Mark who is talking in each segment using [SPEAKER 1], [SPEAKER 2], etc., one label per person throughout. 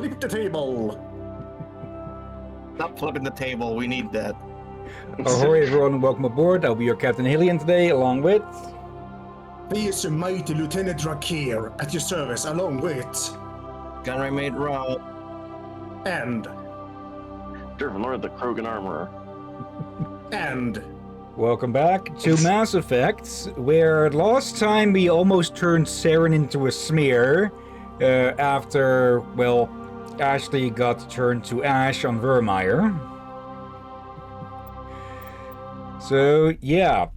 [SPEAKER 1] Flip the table.
[SPEAKER 2] Stop flipping the table. We need that.
[SPEAKER 3] Ahoy everyone, welcome aboard. I'll be your Captain Hillyan today, along with...
[SPEAKER 1] Here's your mighty Lieutenant Drakir at your service, along with...
[SPEAKER 2] Gunray made Rob.
[SPEAKER 1] And...
[SPEAKER 4] Lord the Krogan Armorer.
[SPEAKER 1] And...
[SPEAKER 3] Welcome back to Mass Effect, where last time we almost turned Saren into a smear, after, well, Ashley got turned to ash on Vermeer. So, yeah.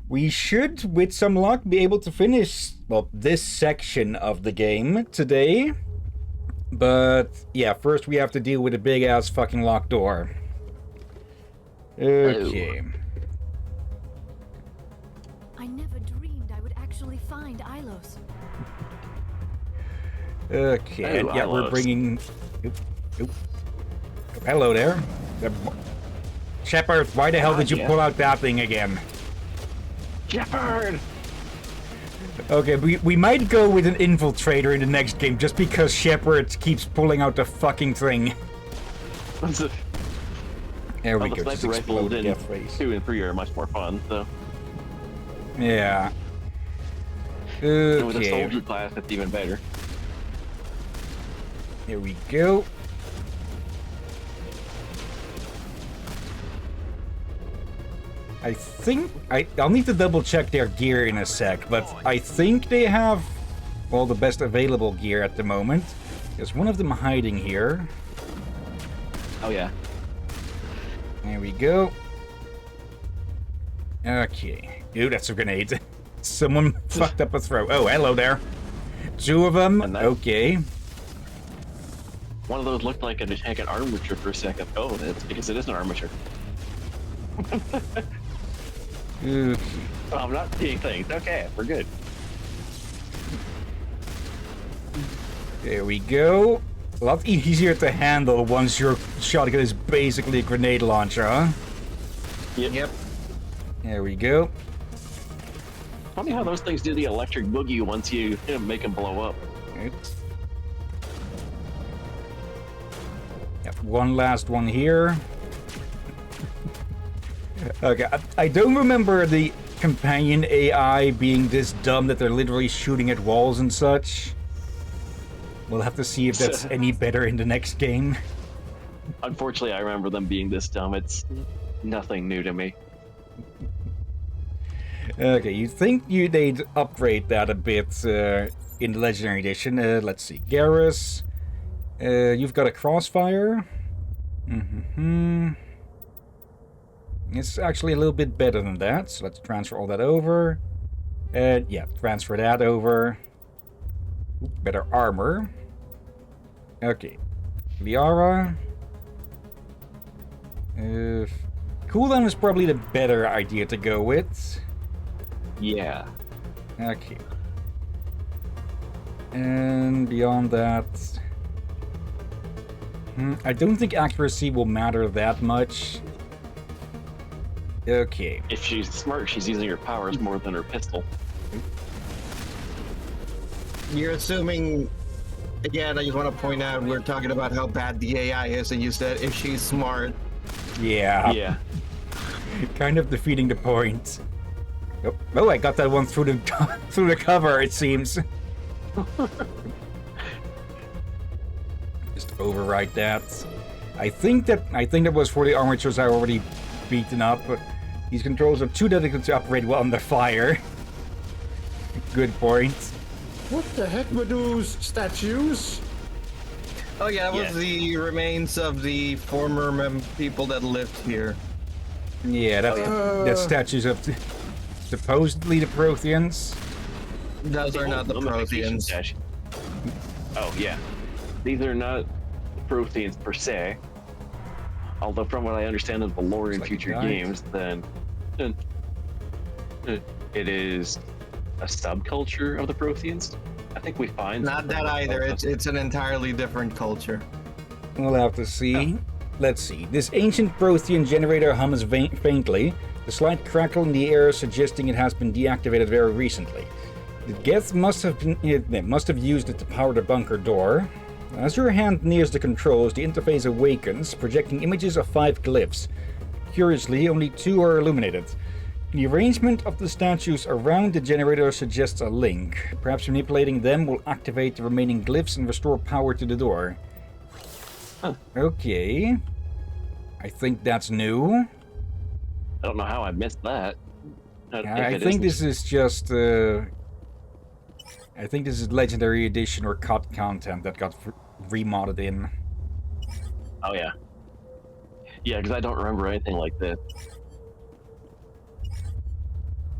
[SPEAKER 3] We should, with some luck, be able to finish, well, this section of the game today. But, yeah, first we have to deal with a big-ass fucking locked door. Okay.
[SPEAKER 5] I never dreamed I would actually find Ilos.
[SPEAKER 3] Okay, and yeah,
[SPEAKER 4] Ilos.
[SPEAKER 3] we're bringing... Oop. Hello there. Shepard, why the hell did you pull out that thing again?
[SPEAKER 4] Shepard!
[SPEAKER 3] Okay, we might go with an infiltrator in the next game, just because Shepard keeps pulling out the fucking thing. There we
[SPEAKER 4] The
[SPEAKER 3] go, just
[SPEAKER 4] sniper rifles
[SPEAKER 3] explode
[SPEAKER 4] in
[SPEAKER 3] the face.
[SPEAKER 4] 2 and 3 are much more fun, so.
[SPEAKER 3] Yeah.
[SPEAKER 4] And with a
[SPEAKER 3] Okay,
[SPEAKER 4] soldier class, it's even better.
[SPEAKER 3] here we go. I think... I'll need to double check their gear in a sec, but I think they have all the best available gear at the moment. There's one of them hiding here.
[SPEAKER 4] Oh yeah.
[SPEAKER 3] There we go. Okay. Ooh, that's a grenade. Someone fucked up a throw. Oh, hello there. 2 of them.
[SPEAKER 4] And that-
[SPEAKER 3] Okay.
[SPEAKER 4] One of those looked like an armature for a second. Oh, that's because it is an armature.
[SPEAKER 3] Ooh.
[SPEAKER 4] Oh, I'm not seeing things. Okay, we're good.
[SPEAKER 3] There we go. A lot easier to handle once your shotgun is basically a grenade launcher, huh?
[SPEAKER 2] Yep.
[SPEAKER 3] There we go.
[SPEAKER 4] Funny how those things do the electric boogie once you make them blow up.
[SPEAKER 3] Right. Got one last one here. Okay, I don't remember the companion AI being this dumb that they're literally shooting at walls and such. We'll have to see if that's any better in the next game.
[SPEAKER 4] Unfortunately, I remember them being this dumb. It's nothing new to me.
[SPEAKER 3] Okay, you think they'd upgrade that a bit in the Legendary Edition. Let's see. Garrus. You've got a crossfire. It's actually a little bit better than that, so let's transfer all that over. Yeah, transfer that over. Ooh, better armor. Okay. Liara. Cooldown is probably the better idea to go with.
[SPEAKER 4] Yeah.
[SPEAKER 3] Okay. And beyond that... I don't think accuracy will matter that much. Okay.
[SPEAKER 4] If she's smart, she's using her powers more than her pistol.
[SPEAKER 2] You're assuming... Again, I just want to point out, we're talking about how bad the AI is, and you said if she's smart.
[SPEAKER 3] Yeah.
[SPEAKER 4] Yeah.
[SPEAKER 3] Kind of defeating the point. Oh, I got that one through the through the cover, it seems. Just overwrite that. I think that was for the armatures I already beaten up, but these controls are too delicate to operate well under fire. Good point.
[SPEAKER 1] What the heck were those statues?
[SPEAKER 2] Oh yeah, that was
[SPEAKER 4] Yeah.
[SPEAKER 2] the remains of the former people that lived here.
[SPEAKER 3] Yeah, that statues of supposedly the Protheans.
[SPEAKER 2] Those are not the
[SPEAKER 4] Mummification
[SPEAKER 2] Protheans.
[SPEAKER 4] statue. Oh yeah. These are not Protheans per se. Although from what I understand of the lore in
[SPEAKER 3] like
[SPEAKER 4] future
[SPEAKER 3] giant.
[SPEAKER 4] games, then it is a subculture of the Protheans. I think we find
[SPEAKER 2] Not that either. It's an entirely different culture.
[SPEAKER 3] We'll have to see. Let's see. This ancient Prothean generator hums faintly, the slight crackle in the air suggesting it has been deactivated very recently. The Geth must have used it to power the bunker door. As your hand nears the controls, the interface awakens, projecting images of 5 glyphs. Curiously, only 2 are illuminated. The arrangement of the statues around the generator suggests a link. Perhaps manipulating them will activate the remaining glyphs and restore power to the door.
[SPEAKER 4] Huh.
[SPEAKER 3] Okay. I think that's new.
[SPEAKER 4] I don't know how I missed that.
[SPEAKER 3] I think this is just... I think this is Legendary Edition or cut content that got remodded in.
[SPEAKER 4] Oh, yeah. Yeah, because I don't remember anything like this.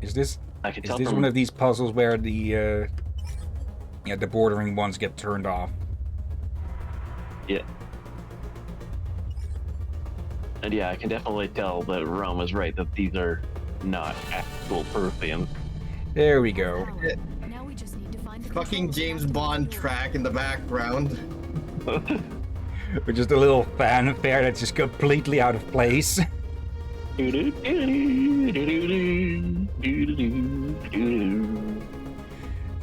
[SPEAKER 3] Is this
[SPEAKER 4] I can
[SPEAKER 3] is
[SPEAKER 4] tell
[SPEAKER 3] this
[SPEAKER 4] from...
[SPEAKER 3] one of these puzzles where the bordering ones get turned off?
[SPEAKER 4] Yeah. And yeah, I can definitely tell that Rome was right that these are not actual Protheans.
[SPEAKER 3] There we go.
[SPEAKER 5] Now we just need to find the
[SPEAKER 2] Fucking
[SPEAKER 5] controls
[SPEAKER 2] James
[SPEAKER 5] back to the
[SPEAKER 2] Bond
[SPEAKER 5] field.
[SPEAKER 2] track in the background.
[SPEAKER 3] With just a little fanfare that's just completely out of place.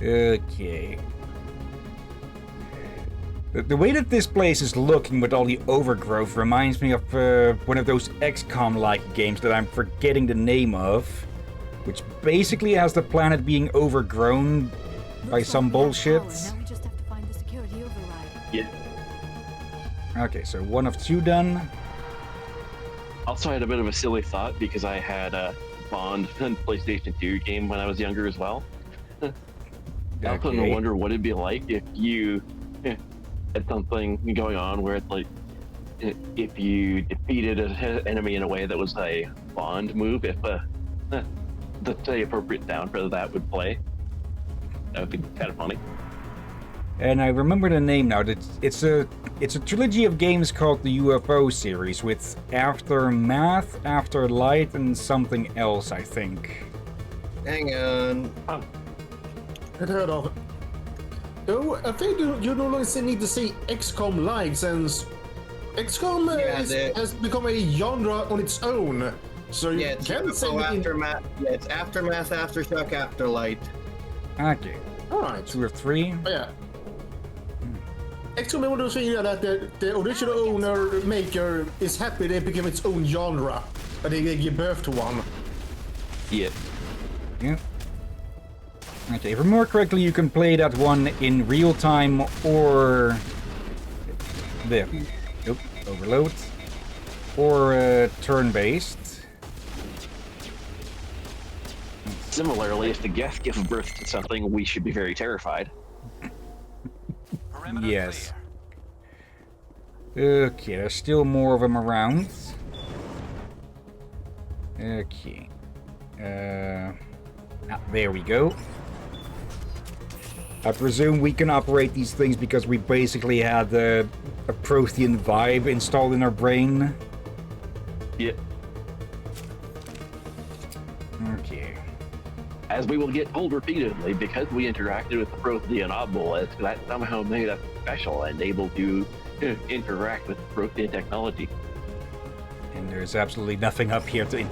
[SPEAKER 3] Okay. The way that this place is looking with all the overgrowth reminds me of one of those XCOM-like games that I'm forgetting the name of, which basically has the planet being overgrown by
[SPEAKER 5] Looks
[SPEAKER 3] some
[SPEAKER 5] like we have
[SPEAKER 3] bullshit.
[SPEAKER 5] power. Now we just have to find the security override.
[SPEAKER 4] Yeah.
[SPEAKER 3] Okay, so 1 of 2 done.
[SPEAKER 4] Also, I had a bit of a silly thought because I had a Bond and PlayStation 2 game when I was younger as well. I often
[SPEAKER 3] Okay.
[SPEAKER 4] wonder what it'd be like if you had something going on where it's like if you defeated an enemy in a way that was a Bond move, if the appropriate sound for that would play. That would be kind of funny.
[SPEAKER 3] And I remember the name now. It's a trilogy of games called the UFO series with Aftermath, Afterlight, and something else, I think.
[SPEAKER 2] Hang on.
[SPEAKER 1] I'd heard of it. Oh, I think you no longer need to say XCOM like, since XCOM has become a genre on its own. So you
[SPEAKER 2] Yeah, it's
[SPEAKER 1] can say
[SPEAKER 2] UFO
[SPEAKER 1] that in...
[SPEAKER 2] Aftermath. Yeah, it's Aftermath, Aftershock, Afterlight.
[SPEAKER 3] Okay.
[SPEAKER 1] Alright.
[SPEAKER 3] 2 of 3.
[SPEAKER 1] Oh, yeah. XCOM is one of those things that the original owner, maker, is happy they became its own genre. That they give birth to one.
[SPEAKER 4] Yeah.
[SPEAKER 3] Yeah. Okay, if I remember correctly, you can play that one in real time or... There. Nope. Overload. Or turn-based.
[SPEAKER 4] Similarly, if the guest gives birth to something, we should be very terrified.
[SPEAKER 3] Yes. Okay, there's still more of them around. Okay. There we go. I presume we can operate these things because we basically had a Prothean vibe installed in our brain.
[SPEAKER 4] Yeah.
[SPEAKER 3] Okay.
[SPEAKER 4] As we will get told repeatedly, because we interacted with the Prothean obelisk, that somehow made us special and able to interact with Prothean technology.
[SPEAKER 3] And there's absolutely nothing up here to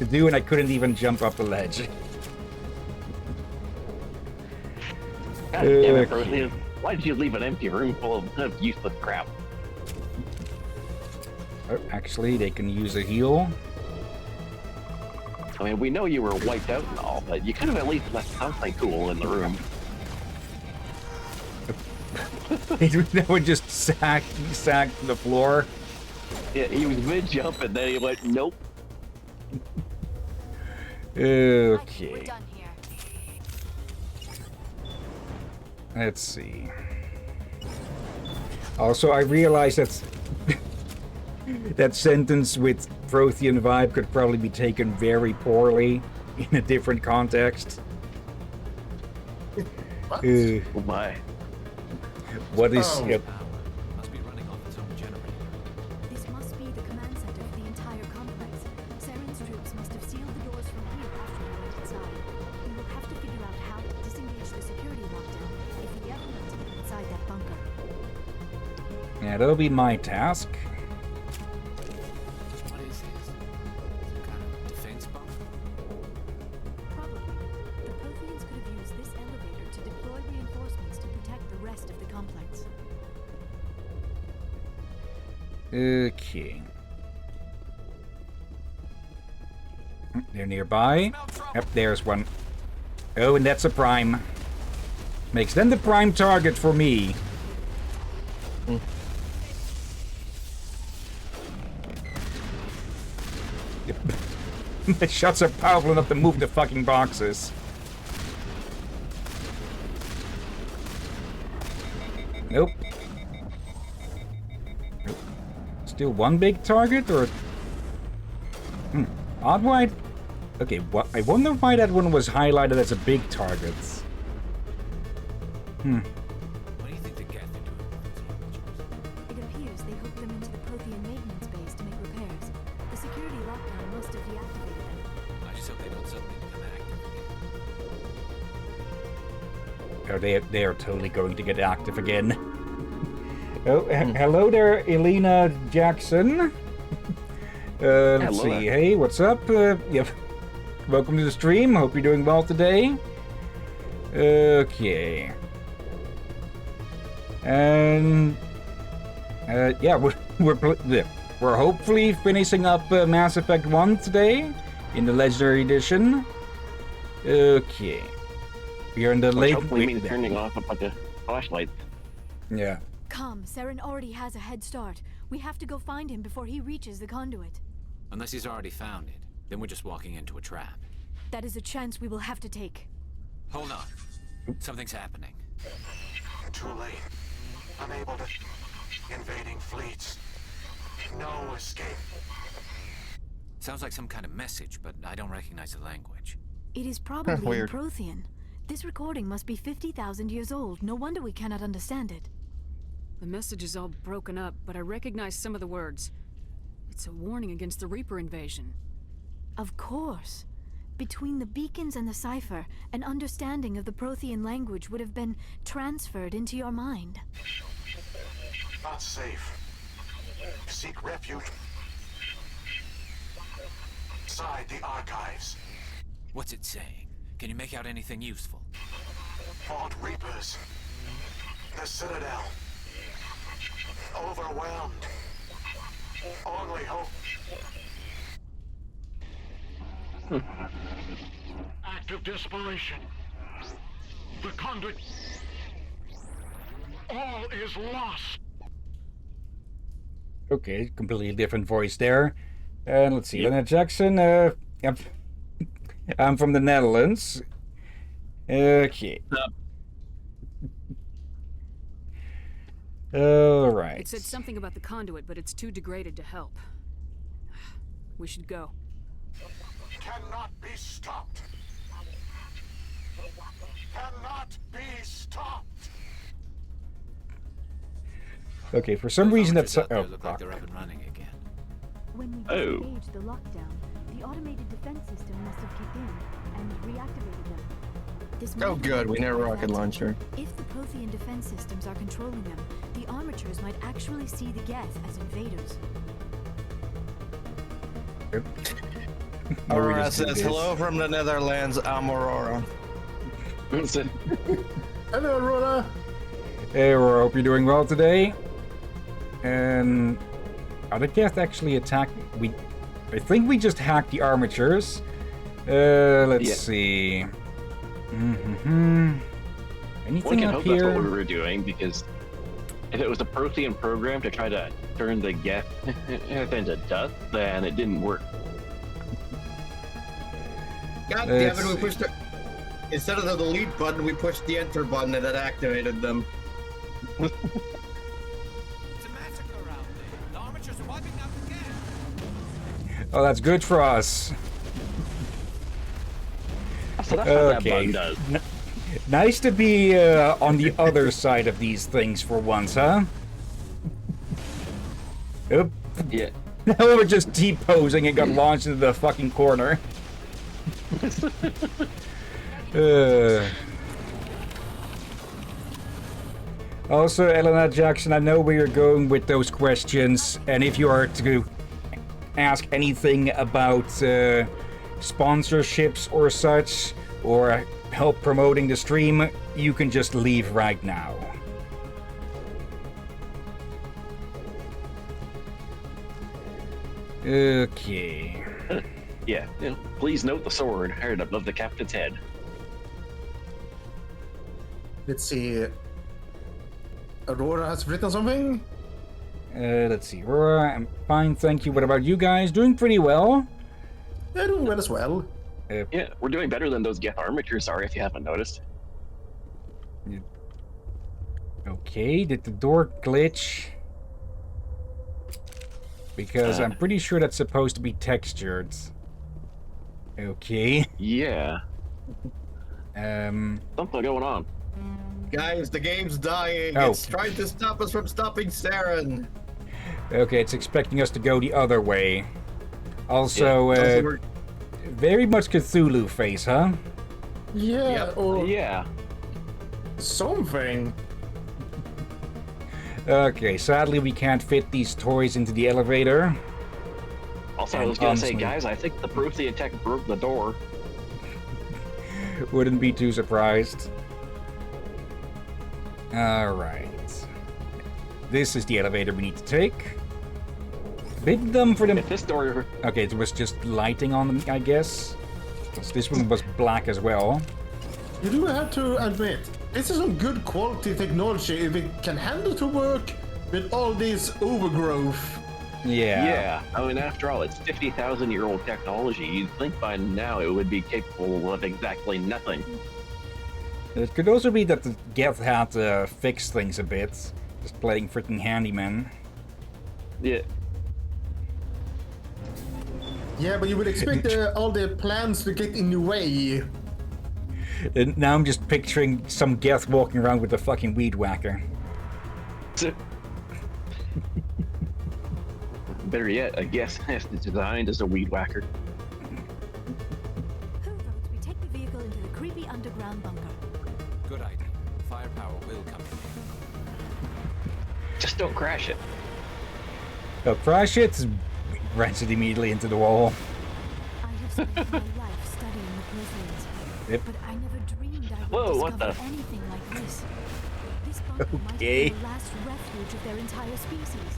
[SPEAKER 3] do, and I couldn't even jump up the ledge.
[SPEAKER 4] God damn it,
[SPEAKER 3] Okay.
[SPEAKER 4] Prothean. Why did you leave an empty room full of useless crap?
[SPEAKER 3] Oh, actually, they can use a heal.
[SPEAKER 4] I mean, we know you were wiped out and all, but you could have at least left something cool in the room.
[SPEAKER 3] That would just sack the floor.
[SPEAKER 4] Yeah, he was mid-jump and then he went, nope.
[SPEAKER 5] We're
[SPEAKER 3] Okay.
[SPEAKER 5] done here.
[SPEAKER 3] Let's see. Also, I realized that that sentence with Prothean vibe could probably be taken very poorly in a different context.
[SPEAKER 1] What?
[SPEAKER 4] Oh my.
[SPEAKER 3] What is...
[SPEAKER 1] Oh.
[SPEAKER 3] Yep.
[SPEAKER 6] Must be running off its own generator.
[SPEAKER 5] This must be the command center for the entire complex. Saren's troops must have sealed the doors from here after we went inside. We will have to figure out how to disengage the security lockdown if we ever want to get inside that bunker.
[SPEAKER 3] Yeah, that'll be my task.
[SPEAKER 6] What is this? Some kind of defense bunker?
[SPEAKER 5] Probably. The Protheans could have used this elevator to deploy reinforcements to protect the rest of the complex.
[SPEAKER 3] Okay. They're nearby. Yep, there's one. Oh, and that's a prime. Makes them the prime target for me. The shots are powerful enough to move the fucking boxes. Nope. Still one big target, or... Odd why... Okay, I wonder why that one was highlighted as a big target.
[SPEAKER 6] What do you think the Geth are doing with those armatures?
[SPEAKER 5] It appears they hooked them into the Prothean maintenance base to make repairs. The security lockdown must have deactivated them.
[SPEAKER 6] I just hope they don't suddenly become active again.
[SPEAKER 3] Oh, they are totally going to get active again. Oh, hello there, Elena Jackson. Let's see. Hey, what's up? Yep. Welcome to the stream. Hope you're doing well today. Okay. And yeah, we're hopefully finishing up Mass Effect 1 today in the Legendary Edition. Okay. We are in the late.
[SPEAKER 4] Hopefully means turning off a bunch of flashlights.
[SPEAKER 3] Yeah.
[SPEAKER 5] Come, Saren already has a head start. We have to go find him before he reaches the conduit.
[SPEAKER 6] Unless he's already found it, then we're just walking into a trap.
[SPEAKER 5] That is a chance we will have to take.
[SPEAKER 6] Hold on. Something's happening.
[SPEAKER 7] Too late. Unable to... Invading fleets. No escape.
[SPEAKER 6] Sounds like some kind of message, but I don't recognize the language.
[SPEAKER 5] It is probably in
[SPEAKER 2] Weird.
[SPEAKER 5] Prothean. This recording must be 50,000 years old. No wonder we cannot understand it.
[SPEAKER 8] The message is all broken up, but I recognize some of the words. It's a warning against the Reaper invasion.
[SPEAKER 5] Of course. Between the beacons and the cipher, an understanding of the Prothean language would have been transferred into your mind.
[SPEAKER 7] Not safe. Seek refuge. Inside the archives.
[SPEAKER 6] What's it saying? Can you make out anything useful?
[SPEAKER 7] Vault Reapers. The Citadel. Overwhelmed. Only hope. Act of desperation. The conduit. All is lost.
[SPEAKER 3] Okay, completely different voice there. And let's see, Leonard Jackson. Yep. I'm from the Netherlands. Okay. Alright.
[SPEAKER 8] It said something about the conduit, but it's too degraded to help. We should go.
[SPEAKER 7] Cannot be stopped. Cannot be stopped.
[SPEAKER 3] Okay, for some reason that's...
[SPEAKER 6] Out there
[SPEAKER 3] Oh,
[SPEAKER 6] look like they're up and running again.
[SPEAKER 5] When we
[SPEAKER 4] Oh.
[SPEAKER 5] disengaged the lockdown, the automated defense system must have kicked in and reactivated them. This
[SPEAKER 2] Oh
[SPEAKER 5] might be
[SPEAKER 2] good, we need a
[SPEAKER 5] because
[SPEAKER 2] rocket
[SPEAKER 5] that's-
[SPEAKER 2] launcher.
[SPEAKER 5] If the Prothean defense systems are controlling them, the armatures might actually see the Geth as invaders.
[SPEAKER 2] Aurora says, hello from the Netherlands, I'm Aurora.
[SPEAKER 1] Hello, Aurora.
[SPEAKER 3] Hey, Aurora, hope you're doing well today. And... Are the Geth actually attacked? I think we just hacked the armatures. Let's see. Anything
[SPEAKER 4] One can
[SPEAKER 3] up
[SPEAKER 4] hope
[SPEAKER 3] here?
[SPEAKER 4] that's what we were doing, because if it was a Prothean program to try to turn the Geth into dust, then it didn't work.
[SPEAKER 2] God damn
[SPEAKER 3] Let's
[SPEAKER 2] it, we
[SPEAKER 3] see.
[SPEAKER 2] pushed it. Instead of the delete button, we pushed the enter button and it activated them.
[SPEAKER 6] It's a massacre out there. The armatures are wiping out the Geth.
[SPEAKER 3] Oh, that's good for us.
[SPEAKER 4] So that's what that
[SPEAKER 3] Okay.
[SPEAKER 4] button does.
[SPEAKER 3] Nice to be on the other side of these things for once, huh? Oop.
[SPEAKER 4] Yeah.
[SPEAKER 3] Now we're just T-posing and got launched into the fucking corner. Also, Elena Jackson, I know where you're going with those questions, and if you are to ask anything about sponsorships or such, or help promoting the stream, you can just leave right now. Okay.
[SPEAKER 4] Yeah, please note the sword held above the captain's head.
[SPEAKER 1] Let's see. Aurora has written something?
[SPEAKER 3] Let's see. Aurora, I'm fine, thank you. What about you guys? Doing pretty well.
[SPEAKER 1] They're doing well as well.
[SPEAKER 4] Yeah, we're doing better than those Geth armatures are, if you haven't noticed.
[SPEAKER 3] Okay, did the door glitch? Because I'm pretty sure that's supposed to be textured. Okay.
[SPEAKER 4] Yeah.
[SPEAKER 3] Um.
[SPEAKER 4] Something going on.
[SPEAKER 2] Guys, the game's dying.
[SPEAKER 3] Oh.
[SPEAKER 2] It's trying to stop us from stopping Saren.
[SPEAKER 3] Okay, it's expecting us to go the other way. Also,
[SPEAKER 2] Also, we're-
[SPEAKER 3] very much Cthulhu face, huh?
[SPEAKER 1] Yeah,
[SPEAKER 2] Yep.
[SPEAKER 1] or
[SPEAKER 4] Yeah.
[SPEAKER 1] something.
[SPEAKER 3] Okay, sadly we can't fit these toys into the elevator.
[SPEAKER 4] Also, I was gonna say, guys, I think the Prothean tech broke the door.
[SPEAKER 3] Wouldn't be too surprised. Alright. This is the elevator we need to take. Bit dumb for them.
[SPEAKER 4] If this door...
[SPEAKER 3] Okay, it was just lighting on them, I guess. 'Cause this one was black as well.
[SPEAKER 1] You do have to admit, this is some good quality technology if it can handle to work with all this overgrowth.
[SPEAKER 3] Yeah.
[SPEAKER 4] I mean, after all, it's 50,000-year-old technology. You'd think by now it would be capable of exactly nothing.
[SPEAKER 3] It could also be that the Geth had to fix things a bit. Just playing freaking handyman.
[SPEAKER 4] Yeah.
[SPEAKER 1] Yeah, but you would expect all the plans to get in the way.
[SPEAKER 3] And now I'm just picturing some Geth walking around with a fucking weed whacker.
[SPEAKER 4] Better yet, a Geth is designed as a weed whacker.
[SPEAKER 5] Who votes we take the vehicle into the creepy underground bunker?
[SPEAKER 6] Good idea. Firepower will come in.
[SPEAKER 4] Just don't crash it.
[SPEAKER 3] They'll crash it, runs it immediately into the wall.
[SPEAKER 5] I have spent my life studying the Protheans,
[SPEAKER 3] Yep.
[SPEAKER 5] but I never dreamed I would
[SPEAKER 4] Whoa, what
[SPEAKER 5] discover
[SPEAKER 4] the-
[SPEAKER 5] anything like this. This bunker might
[SPEAKER 3] Okay.
[SPEAKER 5] be the last refuge of their entire species.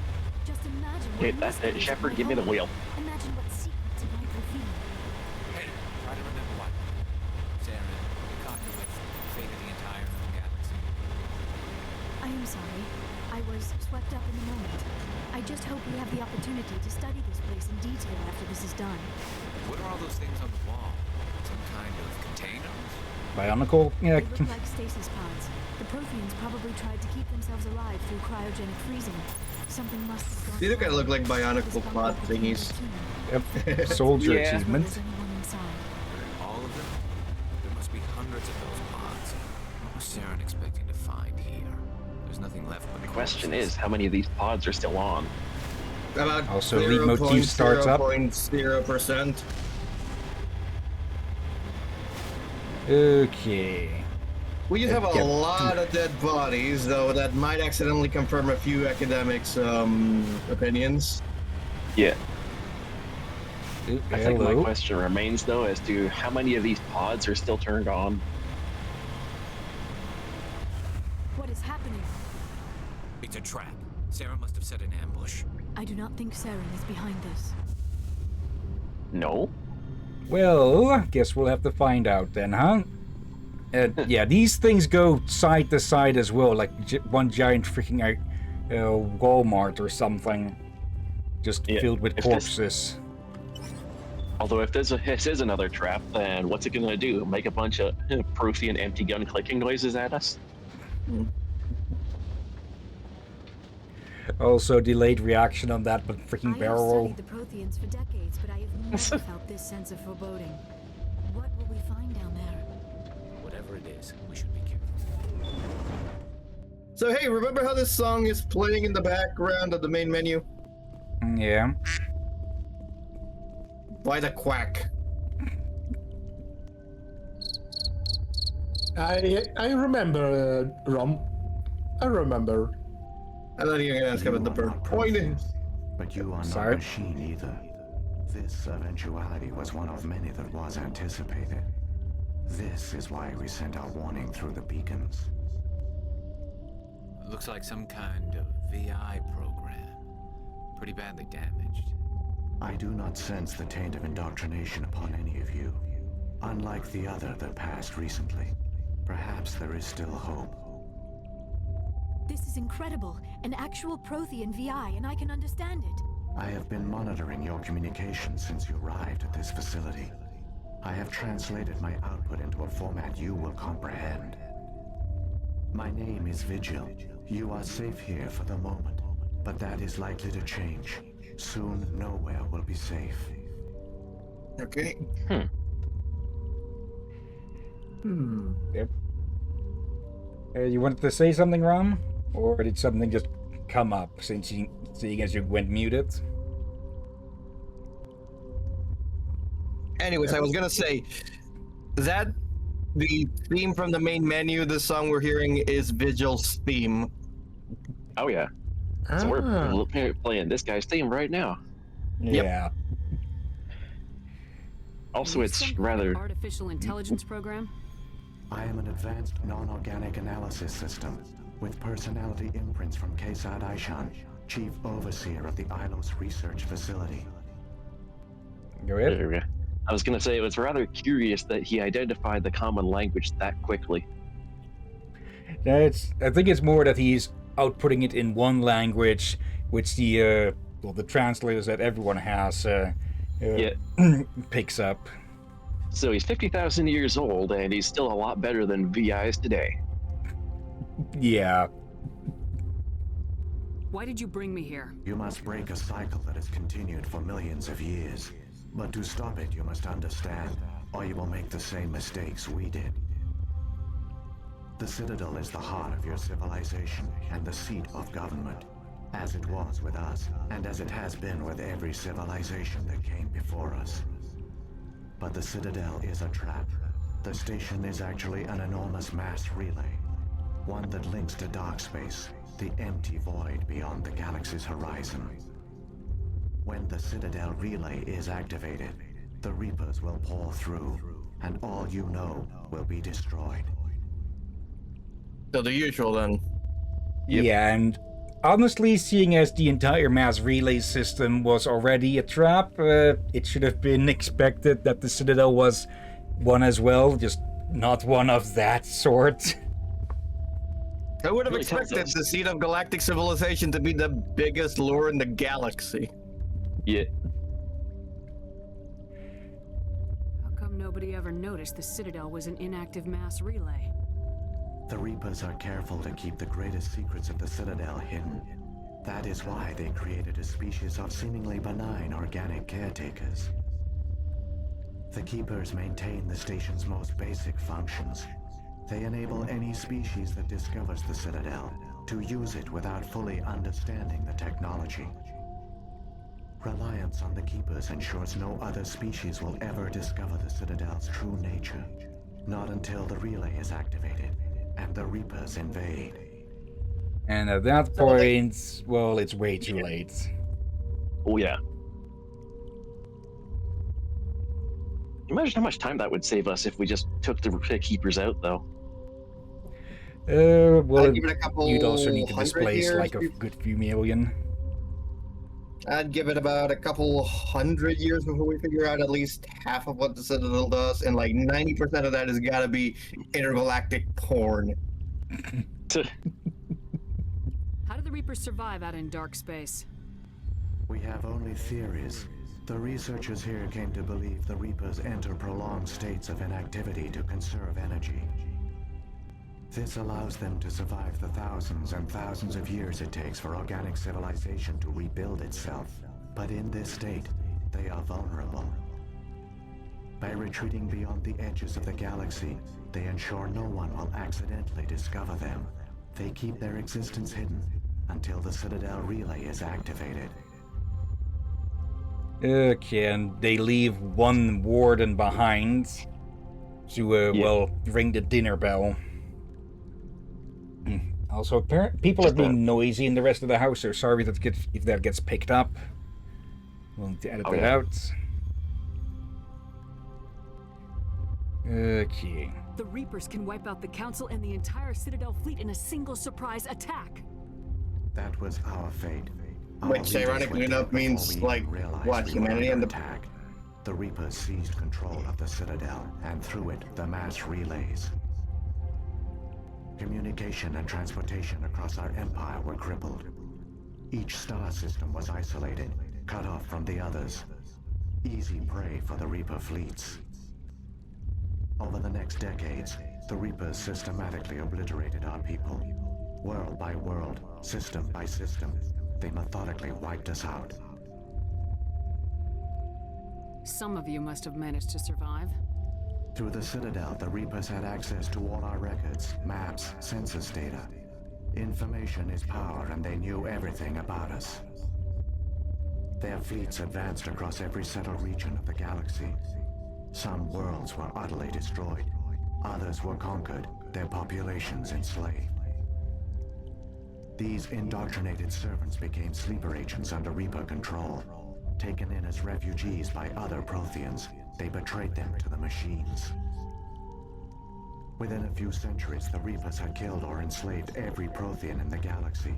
[SPEAKER 5] Just imagine what
[SPEAKER 4] Hey, that's it.
[SPEAKER 5] mysteries
[SPEAKER 4] Shepard,
[SPEAKER 5] might
[SPEAKER 4] give me the
[SPEAKER 5] hold.
[SPEAKER 4] wheel.
[SPEAKER 5] Imagine what secrets it might reveal.
[SPEAKER 6] Hey, try to remember what? Saren, the conduit, the fate of the entire known galaxy.
[SPEAKER 5] I am sorry. I was swept up in the moment. I just hope we have the opportunity to study this place in detail after this is done.
[SPEAKER 6] What are all those things on the wall? Some kind of containers?
[SPEAKER 3] Bionicle? Yeah.
[SPEAKER 5] They look like stasis pods. The Protheans probably tried to keep themselves alive through cryogenic freezing. Something must have gone
[SPEAKER 2] They do kinda
[SPEAKER 5] wrong.
[SPEAKER 2] look like bionicle
[SPEAKER 5] This bunker
[SPEAKER 2] pod
[SPEAKER 5] became
[SPEAKER 2] thingies.
[SPEAKER 5] routine.
[SPEAKER 3] Yep. Soldier
[SPEAKER 4] Yeah.
[SPEAKER 3] achievement.
[SPEAKER 5] There's anyone inside.
[SPEAKER 6] All of them? There must be hundreds of those pods. What was Saren expecting to find here? There's nothing left but
[SPEAKER 4] The question is, how many of these pods are still on?
[SPEAKER 2] About
[SPEAKER 3] Also, leitmotif starts up.
[SPEAKER 2] 0.0%.
[SPEAKER 3] Okay.
[SPEAKER 2] We just have a
[SPEAKER 3] Yeah.
[SPEAKER 2] lot of dead bodies, though that might accidentally confirm a few academics' opinions.
[SPEAKER 4] Yeah.
[SPEAKER 3] Ooh,
[SPEAKER 4] I think my
[SPEAKER 3] hello.
[SPEAKER 4] question remains, though, as to how many of these pods are still turned on.
[SPEAKER 5] What is happening?
[SPEAKER 6] It's a trap. Saren must have set an ambush.
[SPEAKER 5] I do not think Saren is behind this.
[SPEAKER 4] No?
[SPEAKER 3] Well, guess we'll have to find out then, huh? Yeah, these things go side to side as well, like one giant freaking Walmart or something. Just
[SPEAKER 4] Yeah,
[SPEAKER 3] filled with
[SPEAKER 4] if this-
[SPEAKER 3] corpses.
[SPEAKER 4] Although if this is another trap, then what's it gonna do? Make a bunch of Prothean empty gun clicking noises at us?
[SPEAKER 3] Also, delayed reaction on that, but freaking
[SPEAKER 5] I
[SPEAKER 3] barrel
[SPEAKER 5] have
[SPEAKER 3] roll.
[SPEAKER 5] studied the Protheans for decades, but I have never felt this sense of foreboding. What will we find down there?
[SPEAKER 6] Whatever it is, we should be careful.
[SPEAKER 2] So hey, remember how this song is playing in the background of the main menu?
[SPEAKER 3] Yeah.
[SPEAKER 2] Why the quack?
[SPEAKER 1] I remember, Rom. I remember.
[SPEAKER 2] I thought you were gonna ask about the bird. Pointing.
[SPEAKER 9] But you are
[SPEAKER 3] Sorry?
[SPEAKER 9] not a machine either. This eventuality was one of many that was anticipated. This is why we sent our warning through the beacons.
[SPEAKER 6] Looks like some kind of VI program. Pretty badly damaged.
[SPEAKER 9] I do not sense the taint of indoctrination upon any of you. Unlike the other that passed recently, perhaps there is still hope.
[SPEAKER 5] This is incredible. An actual Prothean VI, and I can understand it.
[SPEAKER 9] I have been monitoring your communications since you arrived at this facility. I have translated my output into a format you will comprehend. My name is Vigil. You are safe here for the moment, but that is likely to change. Soon, nowhere will be safe.
[SPEAKER 2] Okay.
[SPEAKER 3] Yep. You wanted to say something, Ram? Or did something just come up seeing as you went muted?
[SPEAKER 2] Anyways, I was gonna say that the theme from the main menu, the song we're hearing is Vigil's theme.
[SPEAKER 4] Oh yeah. So we're playing this guy's theme right now.
[SPEAKER 3] Yeah.
[SPEAKER 4] Also, it's
[SPEAKER 8] Some kind of
[SPEAKER 4] rather
[SPEAKER 8] artificial intelligence program.
[SPEAKER 9] I am an advanced non-organic analysis system with personality imprints from Kesad Aishan, Chief Overseer of the Ilos Research Facility.
[SPEAKER 3] Go ahead.
[SPEAKER 4] I was gonna say it was rather curious that he identified the common language that quickly.
[SPEAKER 3] I think it's more that he's outputting it in one language, which the translators that everyone has picks up.
[SPEAKER 4] So he's 50,000 years old, and he's still a lot better than VIs today.
[SPEAKER 3] Yeah.
[SPEAKER 8] Why did you bring me here?
[SPEAKER 9] You must break a cycle that has continued for millions of years. But to stop it, you must understand, or you will make the same mistakes we did. The Citadel is the heart of your civilization and the seat of government, as it was with us, and as it has been with every civilization that came before us. But the Citadel is a trap. The station is actually an enormous mass relay, one that links to dark space, the empty void beyond the galaxy's horizon. When the Citadel relay is activated, the Reapers will pour through, and all you know will be destroyed.
[SPEAKER 2] So the usual then.
[SPEAKER 4] Yep.
[SPEAKER 3] Yeah, and honestly, seeing as the entire mass relay system was already a trap, it should have been expected that the Citadel was one as well, just not one of that sort.
[SPEAKER 2] I would have
[SPEAKER 4] Really tells
[SPEAKER 2] expected
[SPEAKER 4] us.
[SPEAKER 2] the seat of galactic civilization to be the biggest lure in the galaxy.
[SPEAKER 4] Yeah.
[SPEAKER 8] How come nobody ever noticed the Citadel was an inactive mass relay?
[SPEAKER 9] The Reapers are careful to keep the greatest secrets of the Citadel hidden. That is why they created a species of seemingly benign organic caretakers. The Keepers maintain the station's most basic functions. They enable any species that discovers the Citadel to use it without fully understanding the technology. Reliance on the Keepers ensures no other species will ever discover the Citadel's true nature. Not until the relay is activated and the Reapers invade.
[SPEAKER 3] And at that point, well, it's way too late.
[SPEAKER 4] Oh yeah. Imagine how much time that would save us if we just took the keepers out, though.
[SPEAKER 3] Well,
[SPEAKER 2] I'd give it a couple
[SPEAKER 3] you'd also need to
[SPEAKER 2] hundred
[SPEAKER 3] displace
[SPEAKER 2] years
[SPEAKER 3] like a good few million.
[SPEAKER 2] I'd give it about a couple 100 years before we figure out at least half of what the Citadel does, and like 90% of that has got to be intergalactic porn.
[SPEAKER 8] How do the Reapers survive out in dark space?
[SPEAKER 9] We have only theories. The researchers here came to believe the Reapers enter prolonged states of inactivity to conserve energy. This allows them to survive the thousands and thousands of years it takes for organic civilization to rebuild itself. But in this state, they are vulnerable. By retreating beyond the edges of the galaxy, they ensure no one will accidentally discover them. They keep their existence hidden until the Citadel relay is activated.
[SPEAKER 3] Okay, and they leave one warden behind to, well, ring the dinner bell. Also, people are being noisy in the rest of the house, so sorry if that gets picked up. We'll need to edit that out. Okay.
[SPEAKER 8] The Reapers can wipe out the Council and the entire Citadel fleet in a single surprise attack.
[SPEAKER 9] That was our fate.
[SPEAKER 2] Which, ironically enough, means, like, what, humanity and the...
[SPEAKER 9] attack. The Reapers seized control of the Citadel, and through it, the mass relays. Communication and transportation across our empire were crippled. Each star system was isolated, cut off from the others. Easy prey for the Reaper fleets. Over the next decades, the Reapers systematically obliterated our people. World by world, system by system, they methodically wiped us out.
[SPEAKER 8] Some of you must have managed to survive.
[SPEAKER 9] Through the Citadel, the Reapers had access to all our records, maps, census data. Information is power, and they knew everything about us. Their fleets advanced across every settled region of the galaxy. Some worlds were utterly destroyed. Others were conquered, their populations enslaved. These indoctrinated servants became sleeper agents under Reaper control. Taken in as refugees by other Protheans, they betrayed them to the machines. Within a few centuries, the Reapers had killed or enslaved every Prothean in the galaxy.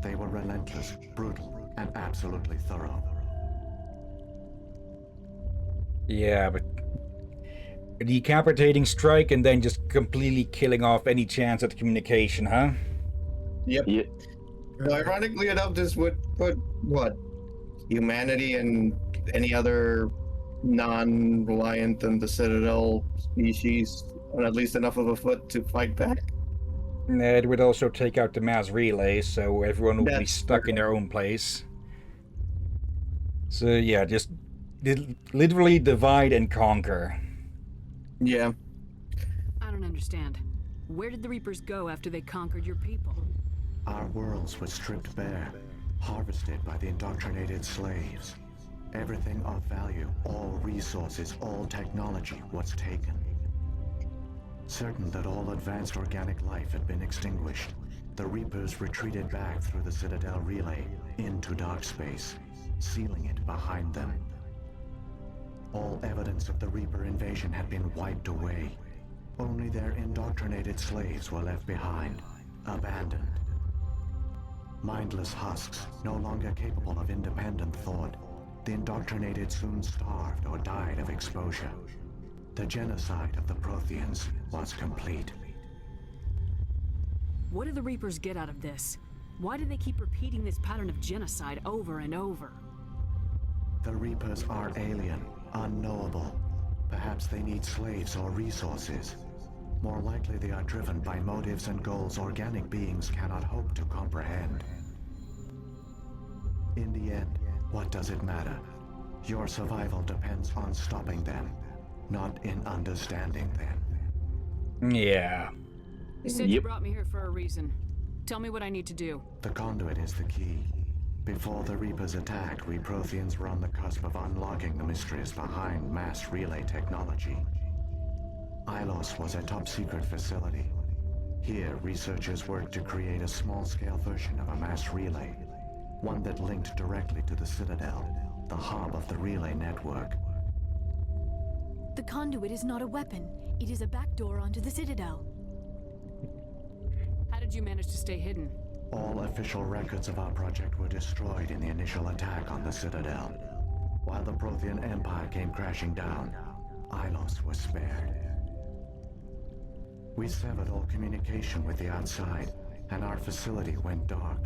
[SPEAKER 9] They were relentless, brutal, and absolutely thorough.
[SPEAKER 3] Yeah, but a decapitating strike and then just completely killing off any chance at communication, huh?
[SPEAKER 2] Yep.
[SPEAKER 4] Yeah.
[SPEAKER 2] Ironically enough, this would put, what, humanity and any other non-reliant than the Citadel species on at least enough of a foot to fight back?
[SPEAKER 3] It would also take out the mass relays, so everyone would be
[SPEAKER 2] That's
[SPEAKER 3] stuck in their own place. So yeah, just literally divide and conquer.
[SPEAKER 2] Yeah.
[SPEAKER 8] I don't understand. Where did the Reapers go after they conquered your people?
[SPEAKER 9] Our worlds were stripped bare, harvested by the indoctrinated slaves. Everything of value, all resources, all technology was taken. Certain that all advanced organic life had been extinguished, the Reapers retreated back through the Citadel relay into dark space, sealing it behind them. All evidence of the Reaper invasion had been wiped away. Only their indoctrinated slaves were left behind, abandoned. Mindless husks, no longer capable of independent thought, the indoctrinated soon starved or died of exposure. The genocide of the Protheans was complete.
[SPEAKER 8] What do the Reapers get out of this? Why do they keep repeating this pattern of genocide over and over?
[SPEAKER 9] The Reapers are alien, unknowable. Perhaps they need slaves or resources. More likely they are driven by motives and goals organic beings cannot hope to comprehend. In the end, what does it matter? Your survival depends on stopping them, not in understanding them.
[SPEAKER 3] Yeah.
[SPEAKER 8] You said you brought me here for a reason. Tell me what I need to do.
[SPEAKER 9] The conduit is the key. Before the Reapers attacked, we Protheans were on the cusp of unlocking the mysteries behind mass relay technology. Ilos was a top-secret facility. Here, researchers worked to create a small-scale version of a mass relay, one that linked directly to the Citadel, the hub of the relay network.
[SPEAKER 5] The conduit is not a weapon. It is a backdoor onto the Citadel.
[SPEAKER 8] How did you manage to stay hidden?
[SPEAKER 9] All official records of our project were destroyed in the initial attack on the Citadel. While the Prothean Empire came crashing down, Ilos was spared. We severed all communication with the outside, and our facility went dark.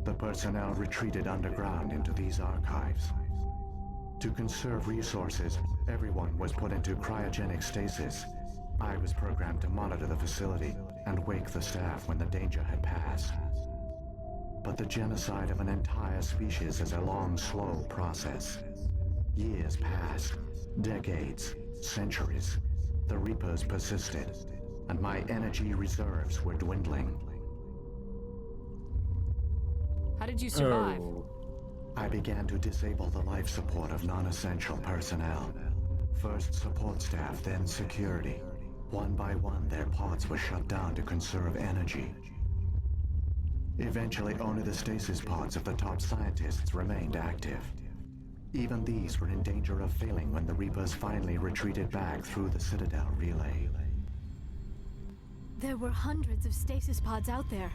[SPEAKER 9] The personnel retreated underground into these archives. To conserve resources, everyone was put into cryogenic stasis. I was programmed to monitor the facility and wake the staff when the danger had passed. But the genocide of an entire species is a long, slow process. Years passed, decades, centuries. The Reapers persisted, and my energy reserves were dwindling.
[SPEAKER 8] How did you survive?
[SPEAKER 9] I began to disable the life support of non-essential personnel. First support staff, then security. One by one, their pods were shut down to conserve energy. Eventually, only the stasis pods of the top scientists remained active. Even these were in danger of failing when the Reapers finally retreated back through the Citadel relay.
[SPEAKER 5] There were hundreds of stasis pods out there.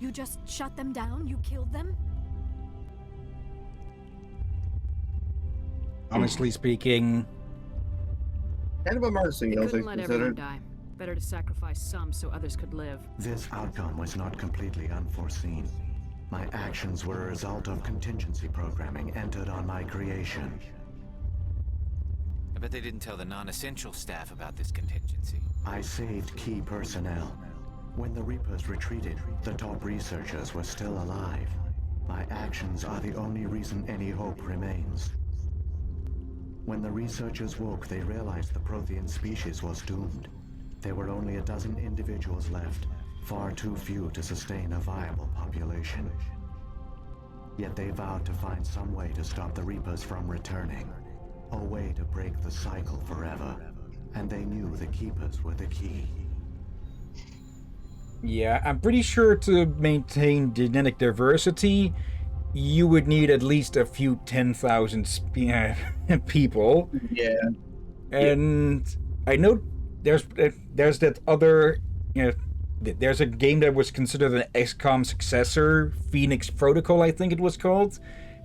[SPEAKER 5] You just shut them down? You killed them?
[SPEAKER 3] honestly speaking.
[SPEAKER 2] Kind of a mercy,
[SPEAKER 8] They
[SPEAKER 2] all
[SPEAKER 8] couldn't
[SPEAKER 2] things
[SPEAKER 8] let everyone
[SPEAKER 2] considered.
[SPEAKER 8] die. Better to sacrifice some so others could live.
[SPEAKER 9] This outcome was not completely unforeseen. My actions were a result of contingency programming entered on my creation.
[SPEAKER 6] I bet they didn't tell the non-essential staff about this contingency.
[SPEAKER 9] I saved key personnel. When the Reapers retreated, the top researchers were still alive. My actions are the only reason any hope remains. When the researchers woke, they realized the Prothean species was doomed. There were only a dozen individuals left, far too few to sustain a viable population. Yet they vowed to find some way to stop the Reapers from returning. A way to break the cycle forever. And they knew the Keepers were the key.
[SPEAKER 3] Yeah, I'm pretty sure to maintain genetic diversity, you would need at least a few 10,000 people.
[SPEAKER 2] Yeah.
[SPEAKER 3] And I know there's that other, there's a game that was considered an XCOM successor, Phoenix Protocol, I think it was called,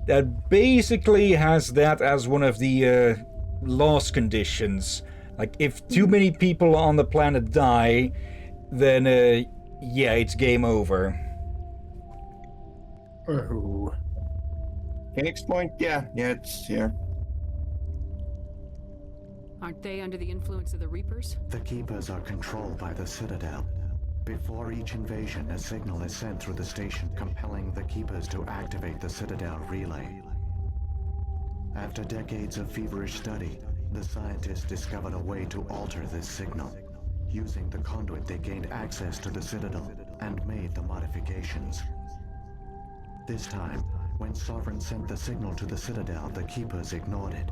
[SPEAKER 3] that basically has that as one of the loss conditions. Like, if too many people on the planet die, then, yeah, it's game over.
[SPEAKER 1] Oh.
[SPEAKER 2] Phoenix Point? Yeah, it's yeah.
[SPEAKER 8] Aren't they under the influence of the Reapers?
[SPEAKER 9] The Keepers are controlled by the Citadel. Before each invasion, a signal is sent through the station compelling the Keepers to activate the Citadel relay. After decades of feverish study, the scientists discovered a way to alter this signal. Using the conduit, they gained access to the Citadel and made the modifications. This time, when Sovereign sent the signal to the Citadel, the Keepers ignored it.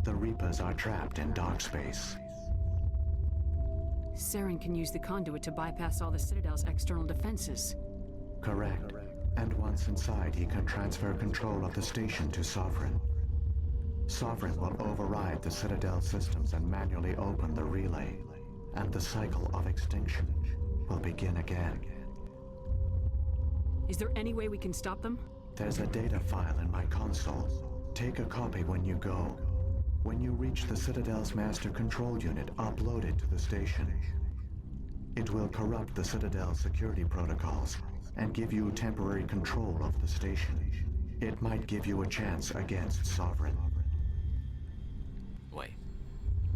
[SPEAKER 9] The Reapers are trapped in dark space.
[SPEAKER 8] Saren can use the conduit to bypass all the Citadel's external defenses.
[SPEAKER 9] Correct. And once inside, he can transfer control of the station to Sovereign. Sovereign will override the Citadel systems and manually open the relay. And the cycle of extinction will begin again.
[SPEAKER 8] Is there any way we can stop them?
[SPEAKER 9] There's a data file in my console. Take a copy when you go. When you reach the Citadel's master control unit, upload it to the station. It will corrupt the Citadel's security protocols and give you temporary control of the station. It might give you a chance against Sovereign.
[SPEAKER 6] Wait,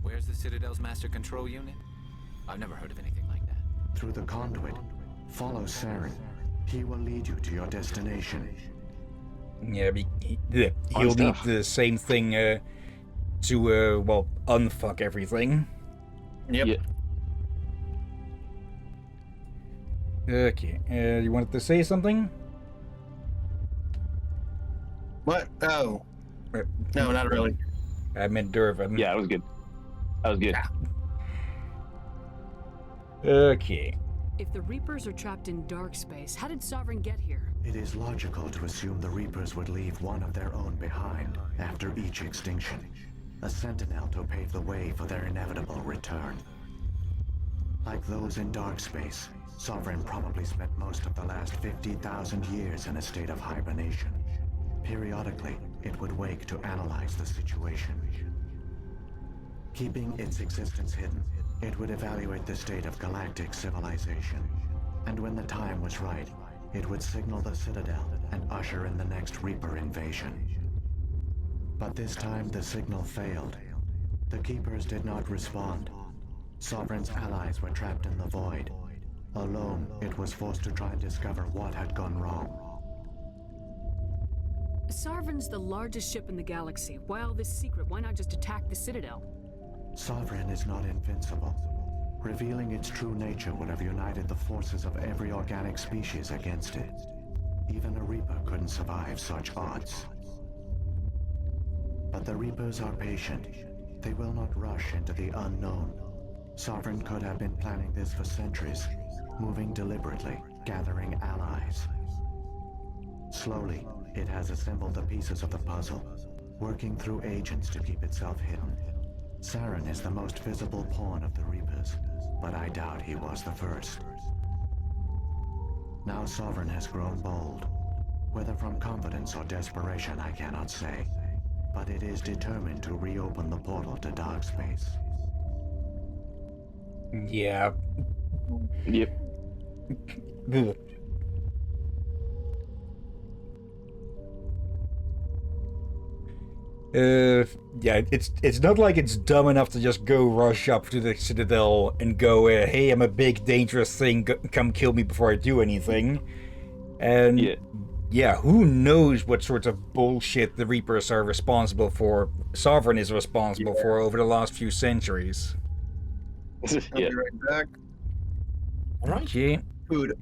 [SPEAKER 6] where's the Citadel's master control unit? I've never heard of anything like that.
[SPEAKER 9] Through the conduit, follow Saren. He will lead you to your destination.
[SPEAKER 3] Yeah, he'll need the same thing to, well, unfuck everything.
[SPEAKER 2] Yep.
[SPEAKER 4] Yeah.
[SPEAKER 3] Okay, you wanted to say something?
[SPEAKER 2] What? Oh. No, not really.
[SPEAKER 3] I meant Durvan.
[SPEAKER 4] Yeah, it was good. That was good.
[SPEAKER 3] Okay.
[SPEAKER 8] If the Reapers are trapped in dark space, how did Sovereign get here?
[SPEAKER 9] It is logical to assume the Reapers would leave one of their own behind after each extinction. A sentinel to pave the way for their inevitable return. Like those in dark space, Sovereign probably spent most of the last 50,000 years in a state of hibernation. Periodically, it would wake to analyze the situation. Keeping its existence hidden, it would evaluate the state of galactic civilization. And when the time was right, it would signal the Citadel and usher in the next Reaper invasion. But this time the signal failed. The Keepers did not respond. Sovereign's allies were trapped in the void. Alone, it was forced to try and discover what had gone wrong.
[SPEAKER 8] Sovereign's the largest ship in the galaxy. Why all this secret? Why not just attack the Citadel?
[SPEAKER 9] Sovereign is not invincible. Revealing its true nature would have united the forces of every organic species against it. Even a Reaper couldn't survive such odds. But the Reapers are patient. They will not rush into the unknown. Sovereign could have been planning this for centuries, moving deliberately, gathering allies. Slowly, it has assembled the pieces of the puzzle, working through agents to keep itself hidden. Saren is the most visible pawn of the Reapers, but I doubt he was the first. Now Sovereign has grown bold. Whether from confidence or desperation, I cannot say. but it is determined to reopen the portal to dark space.
[SPEAKER 3] Yeah.
[SPEAKER 4] Yep.
[SPEAKER 3] Ugh. Yeah, it's not like it's dumb enough to just go rush up to the Citadel and go, hey, I'm a big dangerous thing, come kill me before I do anything. And yeah, who knows what sorts of bullshit the Reapers are responsible for, Sovereign is responsible for over the last few centuries.
[SPEAKER 2] I'll be right back.
[SPEAKER 1] Alright.
[SPEAKER 3] Okay.
[SPEAKER 2] Food.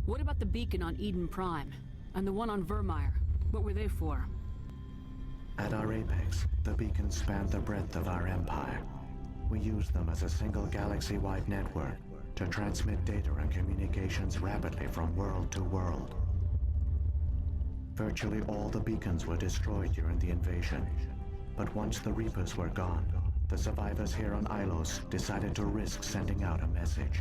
[SPEAKER 8] What about the beacon on Eden Prime? And the one on Vermeer? What were they for?
[SPEAKER 9] At our apex, the beacons spanned the breadth of our empire. We used them as a single galaxy-wide network to transmit data and communications rapidly from world to world. Virtually all the beacons were destroyed during the invasion, but once the Reapers were gone, the survivors here on Ilos decided to risk sending out a message.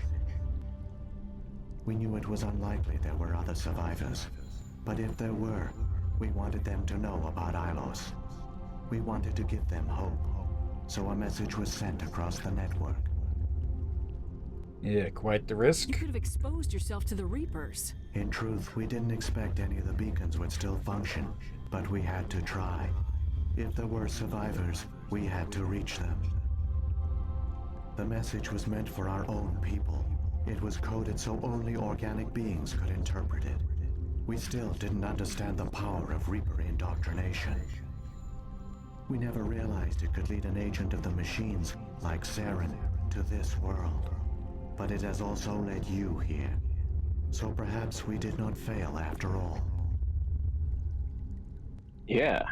[SPEAKER 9] We knew it was unlikely there were other survivors, but if there were, we wanted them to know about Ilos. We wanted to give them hope, so a message was sent across the network.
[SPEAKER 3] Yeah, quite the risk.
[SPEAKER 8] You could have exposed yourself to the Reapers.
[SPEAKER 9] In truth, we didn't expect any of the beacons would still function, but we had to try. If there were survivors, we had to reach them. The message was meant for our own people. It was coded so only organic beings could interpret it. We still didn't understand the power of Reaper indoctrination. We never realized it could lead an agent of the machines, like Saren, to this world. But it has also led you here. So perhaps we did not fail after all.
[SPEAKER 4] Yeah.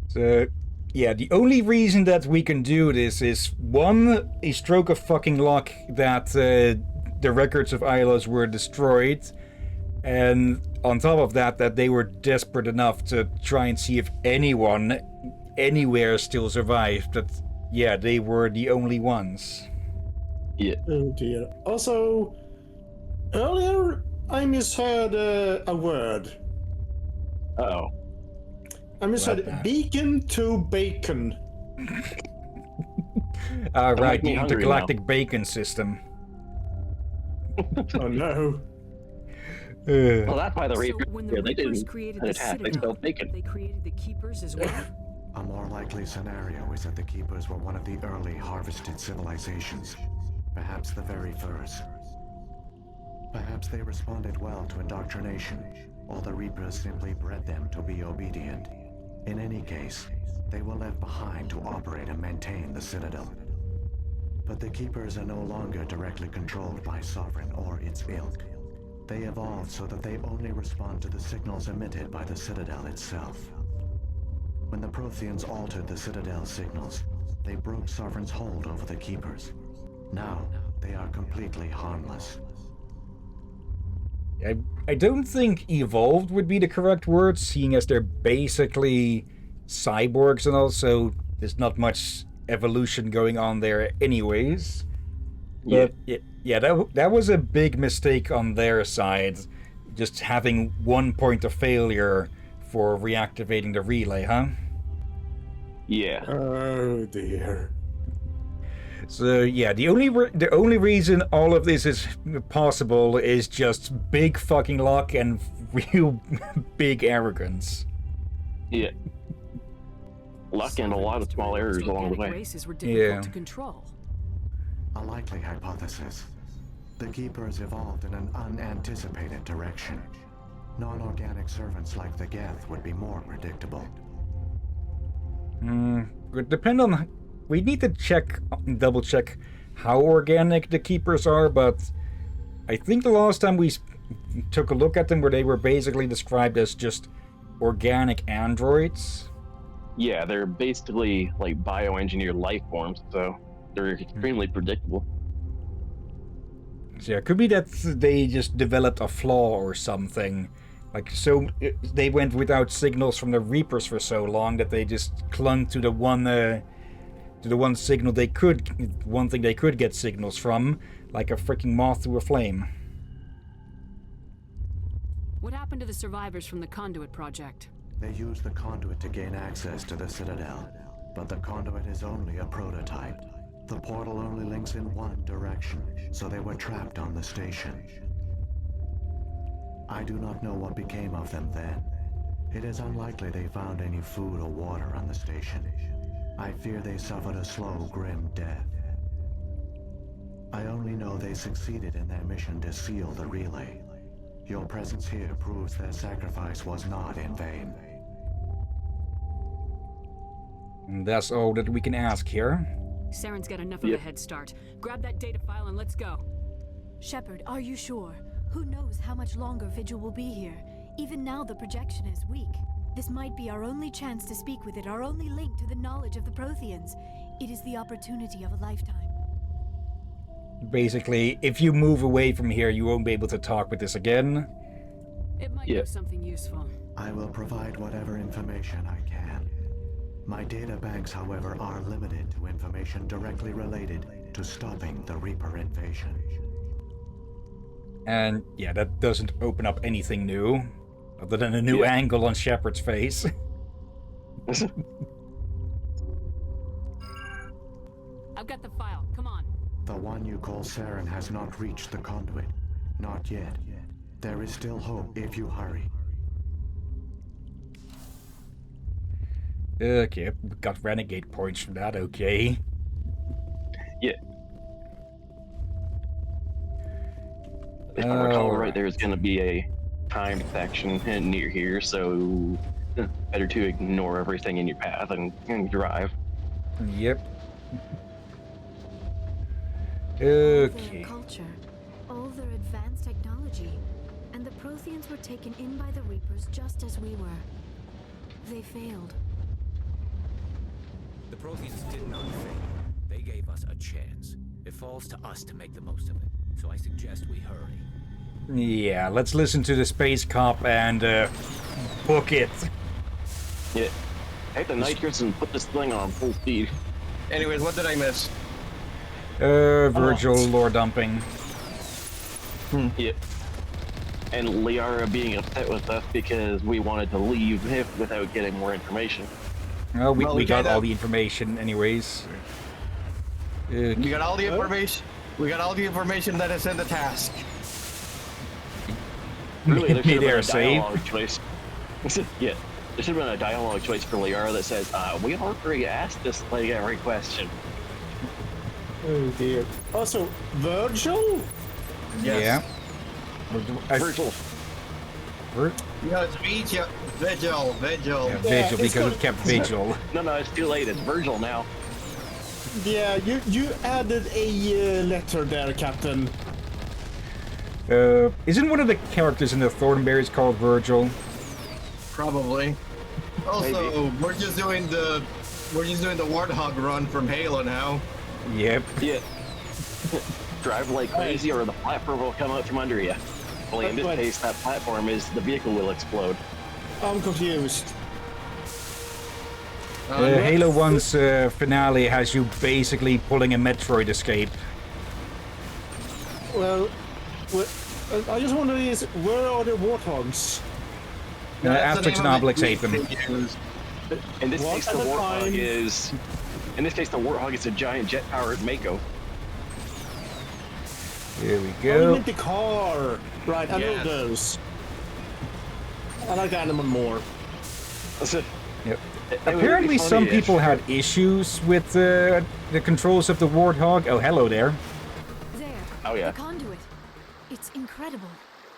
[SPEAKER 3] So, yeah, the only reason that we can do this is, one, a stroke of fucking luck that the records of Ilos were destroyed, and on top of that, that they were desperate enough to try and see if anyone, anywhere still survived, but yeah, they were the only ones.
[SPEAKER 4] Yeah.
[SPEAKER 1] Oh dear. Also, earlier I misheard a word.
[SPEAKER 4] Uh-oh.
[SPEAKER 1] I misheard
[SPEAKER 3] What?
[SPEAKER 1] beacon to bacon.
[SPEAKER 3] Right,
[SPEAKER 4] make me
[SPEAKER 3] the
[SPEAKER 4] hungry
[SPEAKER 3] intergalactic bacon system.
[SPEAKER 1] Oh no.
[SPEAKER 4] Well, that's why the
[SPEAKER 8] So
[SPEAKER 4] Reapers,
[SPEAKER 8] when the
[SPEAKER 4] they
[SPEAKER 8] Reapers
[SPEAKER 4] didn't
[SPEAKER 8] created the
[SPEAKER 4] attack, they
[SPEAKER 8] Citadel,
[SPEAKER 4] spelled bacon.
[SPEAKER 8] they created the Keepers as well?
[SPEAKER 9] A more likely scenario is that the Keepers were one of the early harvested civilizations. Perhaps the very first. Perhaps they responded well to indoctrination, or the Reapers simply bred them to be obedient. In any case, they were left behind to operate and maintain the Citadel. But the Keepers are no longer directly controlled by Sovereign or its ilk. They evolved so that they only respond to the signals emitted by the Citadel itself. When the Protheans altered the Citadel's signals, they broke Sovereign's hold over the Keepers. Now, they are completely harmless.
[SPEAKER 3] I don't think evolved would be the correct word, seeing as they're basically cyborgs and all, so there's not much evolution going on there anyways. But yeah, that was a big mistake on their side, just having one point of failure for reactivating the relay, huh?
[SPEAKER 4] Yeah.
[SPEAKER 1] Oh dear.
[SPEAKER 3] So yeah, the only reason all of this is possible is just big fucking luck and real big arrogance.
[SPEAKER 4] Yeah. Luck and a lot of small errors along the way.
[SPEAKER 8] Races were difficult to control.
[SPEAKER 9] A likely hypothesis. The Keepers evolved in an unanticipated direction. Non-organic servants like the Geth would be more predictable.
[SPEAKER 3] Would depend on. We need to double check how organic the Keepers are, but I think the last time we took a look at them, where they were basically described as just organic androids.
[SPEAKER 4] Yeah, they're basically like bioengineered life forms, so they're extremely predictable.
[SPEAKER 3] So yeah, it could be that they just developed a flaw or something. Like, so they went without signals from the Reapers for so long that they just clung to the one signal they could, one thing they could get signals from, like a freaking moth to a flame.
[SPEAKER 8] What happened to the survivors from the Conduit project?
[SPEAKER 9] They use the conduit to gain access to the Citadel, but the conduit is only a prototype. The portal only links in one direction, so they were trapped on the station. I do not know what became of them then. It is unlikely they found any food or water on the station. I fear they suffered a slow, grim death. I only know they succeeded in their mission to seal the relay. Your presence here proves their sacrifice was not in vain.
[SPEAKER 3] And that's all that we can ask here.
[SPEAKER 8] Saren's got enough of a head start. Grab that data file and let's go.
[SPEAKER 5] Shepard, are you sure? Who knows how much longer Vigil will be here? Even now the projection is weak. This might be our only chance to speak with it, our only link to the knowledge of the Protheans. It is the opportunity of a lifetime.
[SPEAKER 3] Basically, if you move away from here, you won't be able to talk with this again.
[SPEAKER 8] It might do something useful.
[SPEAKER 9] I will provide whatever information I can. My data banks, however, are limited to information directly related to stopping the Reaper invasion.
[SPEAKER 3] And yeah, that doesn't open up anything new, other than a new angle on Shepard's face.
[SPEAKER 8] I've got the file. Come on.
[SPEAKER 9] The one you call Saren has not reached the conduit. Not yet. There is still hope if you hurry.
[SPEAKER 3] Okay, we got renegade points from that, okay.
[SPEAKER 4] Yeah. If I recall right, there's going to be a timed section near here, so better to ignore everything in your path and drive.
[SPEAKER 3] Yep.
[SPEAKER 5] All their
[SPEAKER 3] Okay.
[SPEAKER 5] culture, all their advanced technology, and the Protheans were taken in by the Reapers just as we were. They failed.
[SPEAKER 6] The Protheans did not fail. They gave us a chance. It falls to us to make the most of it. So I suggest we hurry.
[SPEAKER 3] Yeah, let's listen to the space cop and book it.
[SPEAKER 4] Yeah. Take the nitrous and put this thing on full speed.
[SPEAKER 2] Anyways, what did I miss?
[SPEAKER 3] Virgil lore dumping.
[SPEAKER 4] Yeah. And Liara being upset with us because we wanted to leave without getting more information.
[SPEAKER 3] Well, we got
[SPEAKER 2] kinda-
[SPEAKER 3] all the information anyways.
[SPEAKER 2] We got all the information. We got all the information that is in the task.
[SPEAKER 4] Really, there should have been
[SPEAKER 3] Mid-air
[SPEAKER 4] a
[SPEAKER 3] save.
[SPEAKER 4] dialogue choice. Yeah. There should have been a dialogue choice for Liara that says, we already asked this like every question.
[SPEAKER 1] Oh dear. Also, Virgil?
[SPEAKER 3] Yeah.
[SPEAKER 4] Virgil.
[SPEAKER 2] No, it's Vigil. Vigil.
[SPEAKER 3] Vigil,
[SPEAKER 1] Yeah,
[SPEAKER 3] because
[SPEAKER 1] it's
[SPEAKER 3] it kept Vigil.
[SPEAKER 4] No, it's too late. It's Virgil now.
[SPEAKER 1] Yeah, you added a letter there, Captain.
[SPEAKER 3] Isn't one of the characters in the Thornberries called Virgil?
[SPEAKER 2] Probably. Also,
[SPEAKER 4] Maybe.
[SPEAKER 2] we're just doing the Warthog run from Halo now.
[SPEAKER 3] Yep.
[SPEAKER 4] Yeah. Drive like crazy or the platform will come out from under you. Only in this
[SPEAKER 1] But-
[SPEAKER 4] case, that platform is the vehicle will explode.
[SPEAKER 1] I'm confused.
[SPEAKER 3] Halo 1's finale has you basically pulling a Metroid escape.
[SPEAKER 1] Well, I just wonder is where are the Warthogs?
[SPEAKER 3] After Chernobyl tape them.
[SPEAKER 4] In this
[SPEAKER 1] One
[SPEAKER 4] case, the
[SPEAKER 1] at a
[SPEAKER 4] Warthog
[SPEAKER 1] time.
[SPEAKER 4] is. In this case, the Warthog is a giant jet-powered Mako.
[SPEAKER 3] Here we
[SPEAKER 1] Oh, you
[SPEAKER 3] go.
[SPEAKER 1] meant the car. Right, I know
[SPEAKER 2] Yes.
[SPEAKER 1] those. I like Animal more.
[SPEAKER 3] Yep.
[SPEAKER 4] It would be
[SPEAKER 3] Apparently some
[SPEAKER 4] funny if-
[SPEAKER 3] people had issues with the controls of the Warthog. Oh, hello there.
[SPEAKER 5] There.
[SPEAKER 4] Oh, yeah.
[SPEAKER 5] The conduit. It's incredible.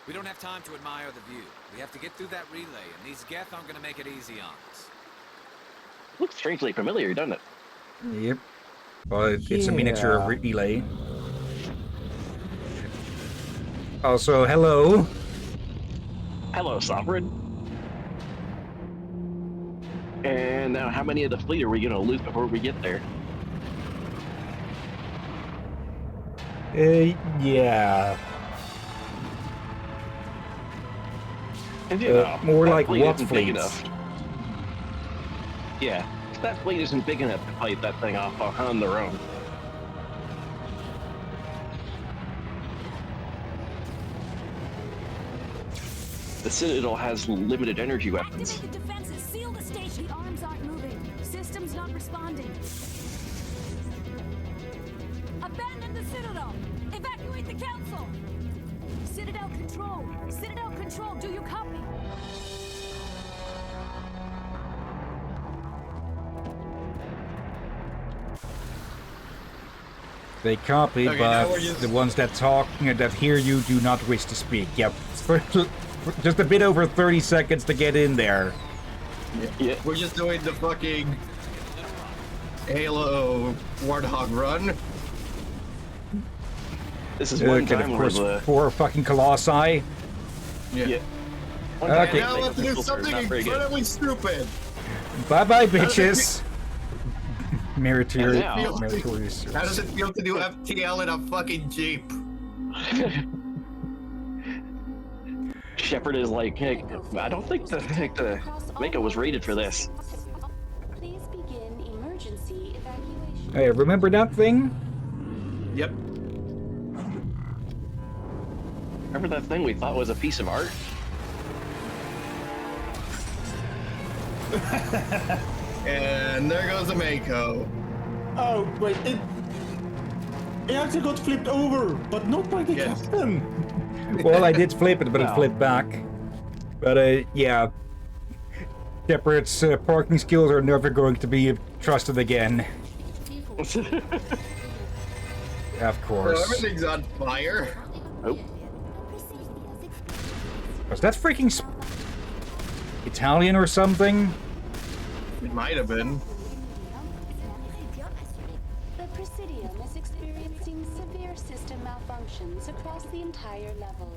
[SPEAKER 6] We don't have time to admire the view. We have to get through that relay, and these Geth aren't gonna make it easy on us.
[SPEAKER 4] Looks strangely familiar, doesn't it?
[SPEAKER 3] Yep. Well, it's a miniature
[SPEAKER 1] Yeah.
[SPEAKER 3] relay. Also, hello.
[SPEAKER 4] Hello, Sovereign. And now, how many of the fleet are we gonna lose before we get there?
[SPEAKER 3] Yeah.
[SPEAKER 4] And,
[SPEAKER 3] more
[SPEAKER 4] that
[SPEAKER 3] like
[SPEAKER 4] fleet
[SPEAKER 3] what
[SPEAKER 4] isn't big
[SPEAKER 3] fleets?
[SPEAKER 4] enough. Yeah, that fleet isn't big enough to fight that thing off on their own. The Citadel has limited energy weapons.
[SPEAKER 5] Activate the defenses. Seal the station! The arms aren't moving. Systems not responding. Abandon the Citadel! Evacuate the Council! Citadel Control! Citadel Control, do you copy?
[SPEAKER 3] They copy,
[SPEAKER 2] Okay,
[SPEAKER 3] but
[SPEAKER 2] now we're just-
[SPEAKER 3] the ones that hear you do not wish to speak. Yep. For just a bit over 30 seconds to get in there.
[SPEAKER 4] Yeah.
[SPEAKER 2] We're just doing the fucking Halo Warthog run.
[SPEAKER 4] This is one
[SPEAKER 3] Okay,
[SPEAKER 4] time
[SPEAKER 3] of
[SPEAKER 4] where
[SPEAKER 3] course,
[SPEAKER 4] the
[SPEAKER 3] 4 fucking Colossi.
[SPEAKER 4] yeah. One
[SPEAKER 3] Okay.
[SPEAKER 4] time
[SPEAKER 2] Now
[SPEAKER 4] they
[SPEAKER 2] let's do
[SPEAKER 4] filter,
[SPEAKER 2] something
[SPEAKER 4] not very good.
[SPEAKER 2] incredibly stupid.
[SPEAKER 3] Bye-bye, bitches. Meritorious.
[SPEAKER 4] Now-
[SPEAKER 3] Meritorious.
[SPEAKER 2] How does it feel to do FTL in a fucking Jeep?
[SPEAKER 4] Shepard is like, hey, I don't think the Mako was rated for this.
[SPEAKER 5] Please begin emergency evacuation.
[SPEAKER 3] Hey, remember that thing?
[SPEAKER 2] Yep.
[SPEAKER 4] Remember that thing we thought was a piece of art?
[SPEAKER 2] And there goes the Mako.
[SPEAKER 1] Oh, wait, it actually got flipped over, but not by the
[SPEAKER 2] Yes.
[SPEAKER 1] captain.
[SPEAKER 3] Well, I did flip it, but it
[SPEAKER 4] Wow.
[SPEAKER 3] flipped back. But, yeah. Shepard's parking skills are never going to be trusted again. Of
[SPEAKER 2] So
[SPEAKER 3] course.
[SPEAKER 2] everything's on fire.
[SPEAKER 4] Oh,
[SPEAKER 3] Was that freaking Italian or something?
[SPEAKER 2] It might have been.
[SPEAKER 5] The Presidium is experiencing severe system malfunctions across the entire level.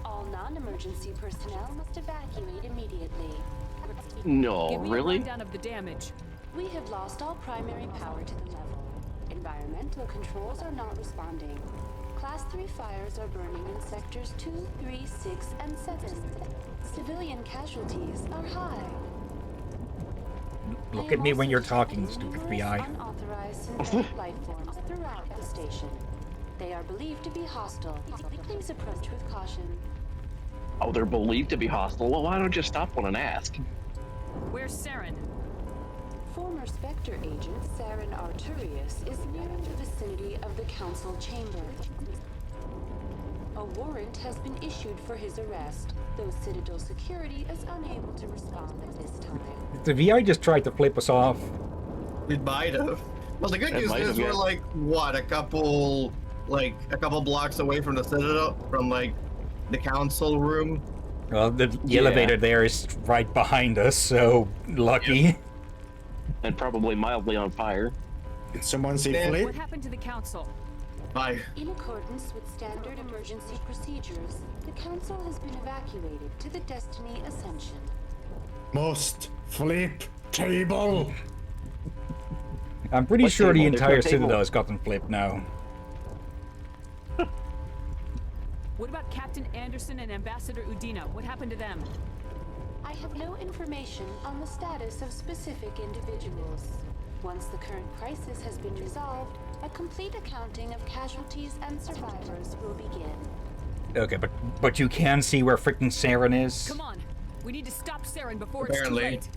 [SPEAKER 5] All non-emergency personnel must evacuate immediately.
[SPEAKER 4] no,
[SPEAKER 8] Give me a
[SPEAKER 4] really?
[SPEAKER 8] rundown of the damage.
[SPEAKER 5] We have lost all primary power to the level. Environmental controls are not responding. Class 3 fires are burning in sectors 2, 3, 6, and 7. Civilian casualties are high.
[SPEAKER 3] Look at me when you're talking, stupid BI.
[SPEAKER 5] Unauthorized synthetic life forms throughout the station. They are believed to be hostile. Please approach with caution.
[SPEAKER 4] Oh, they're believed to be hostile. Well, why don't you stop one and ask?
[SPEAKER 8] Where's Saren?
[SPEAKER 5] Former Spectre agent Saren Arturius is near the vicinity of the council chamber. A warrant has been issued for his arrest, though Citadel security is unable to respond at this time.
[SPEAKER 3] The VI just tried to flip us off.
[SPEAKER 2] It might have. Well, the good
[SPEAKER 4] It
[SPEAKER 2] news
[SPEAKER 4] might
[SPEAKER 2] is
[SPEAKER 4] have,
[SPEAKER 2] we're
[SPEAKER 4] yeah.
[SPEAKER 2] like, what, a couple blocks away from the Citadel, from like the council room.
[SPEAKER 3] Well, the
[SPEAKER 4] Yeah.
[SPEAKER 3] elevator there is right behind us, so lucky.
[SPEAKER 4] And probably mildly on fire.
[SPEAKER 1] Did someone say
[SPEAKER 2] Man.
[SPEAKER 1] flip?
[SPEAKER 8] What happened to the council?
[SPEAKER 2] Bye.
[SPEAKER 5] In accordance with standard emergency procedures, the council has been evacuated to the Destiny Ascension.
[SPEAKER 1] Must flip table.
[SPEAKER 3] I'm pretty
[SPEAKER 4] What
[SPEAKER 3] sure the
[SPEAKER 4] table? There's no
[SPEAKER 3] entire
[SPEAKER 4] table.
[SPEAKER 3] Citadel has gotten flipped now.
[SPEAKER 8] What about Captain Anderson and Ambassador Udina? What happened to them?
[SPEAKER 5] I have no information on the status of specific individuals. Once the current crisis has been resolved, a complete accounting of casualties and survivors will begin.
[SPEAKER 3] Okay, but you can see where freaking Saren is.
[SPEAKER 8] Come on. We need to stop Saren before
[SPEAKER 2] Apparently.
[SPEAKER 8] it's too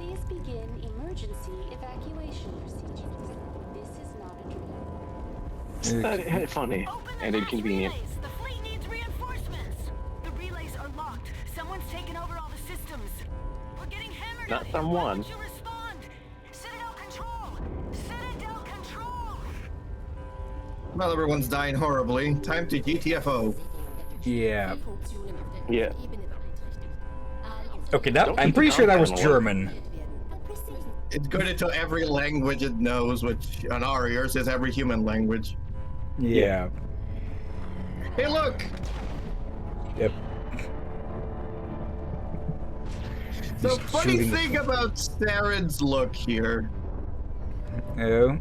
[SPEAKER 8] late.
[SPEAKER 5] Please begin emergency evacuation procedures. This is not a drill.
[SPEAKER 4] Funny and inconvenient.
[SPEAKER 10] The fleet needs reinforcements. The relays are locked. Someone's taken over all the systems. We're getting hammered
[SPEAKER 4] Not
[SPEAKER 10] out here.
[SPEAKER 4] someone.
[SPEAKER 10] Why don't you respond? Citadel control. Citadel control.
[SPEAKER 2] Well, everyone's dying horribly. Time to GTFO.
[SPEAKER 3] Yeah.
[SPEAKER 4] Yeah.
[SPEAKER 3] Okay, that
[SPEAKER 4] Don't
[SPEAKER 3] I'm
[SPEAKER 4] keep
[SPEAKER 3] pretty
[SPEAKER 4] the
[SPEAKER 3] sure that was
[SPEAKER 4] compound warm.
[SPEAKER 3] German.
[SPEAKER 2] It's good into every language it knows, which on our ears is every human language.
[SPEAKER 3] Yeah.
[SPEAKER 2] Hey, look!
[SPEAKER 3] Yep.
[SPEAKER 2] The
[SPEAKER 3] Just
[SPEAKER 2] funny
[SPEAKER 3] shooting-
[SPEAKER 2] thing about Saren's look here.
[SPEAKER 3] Oh.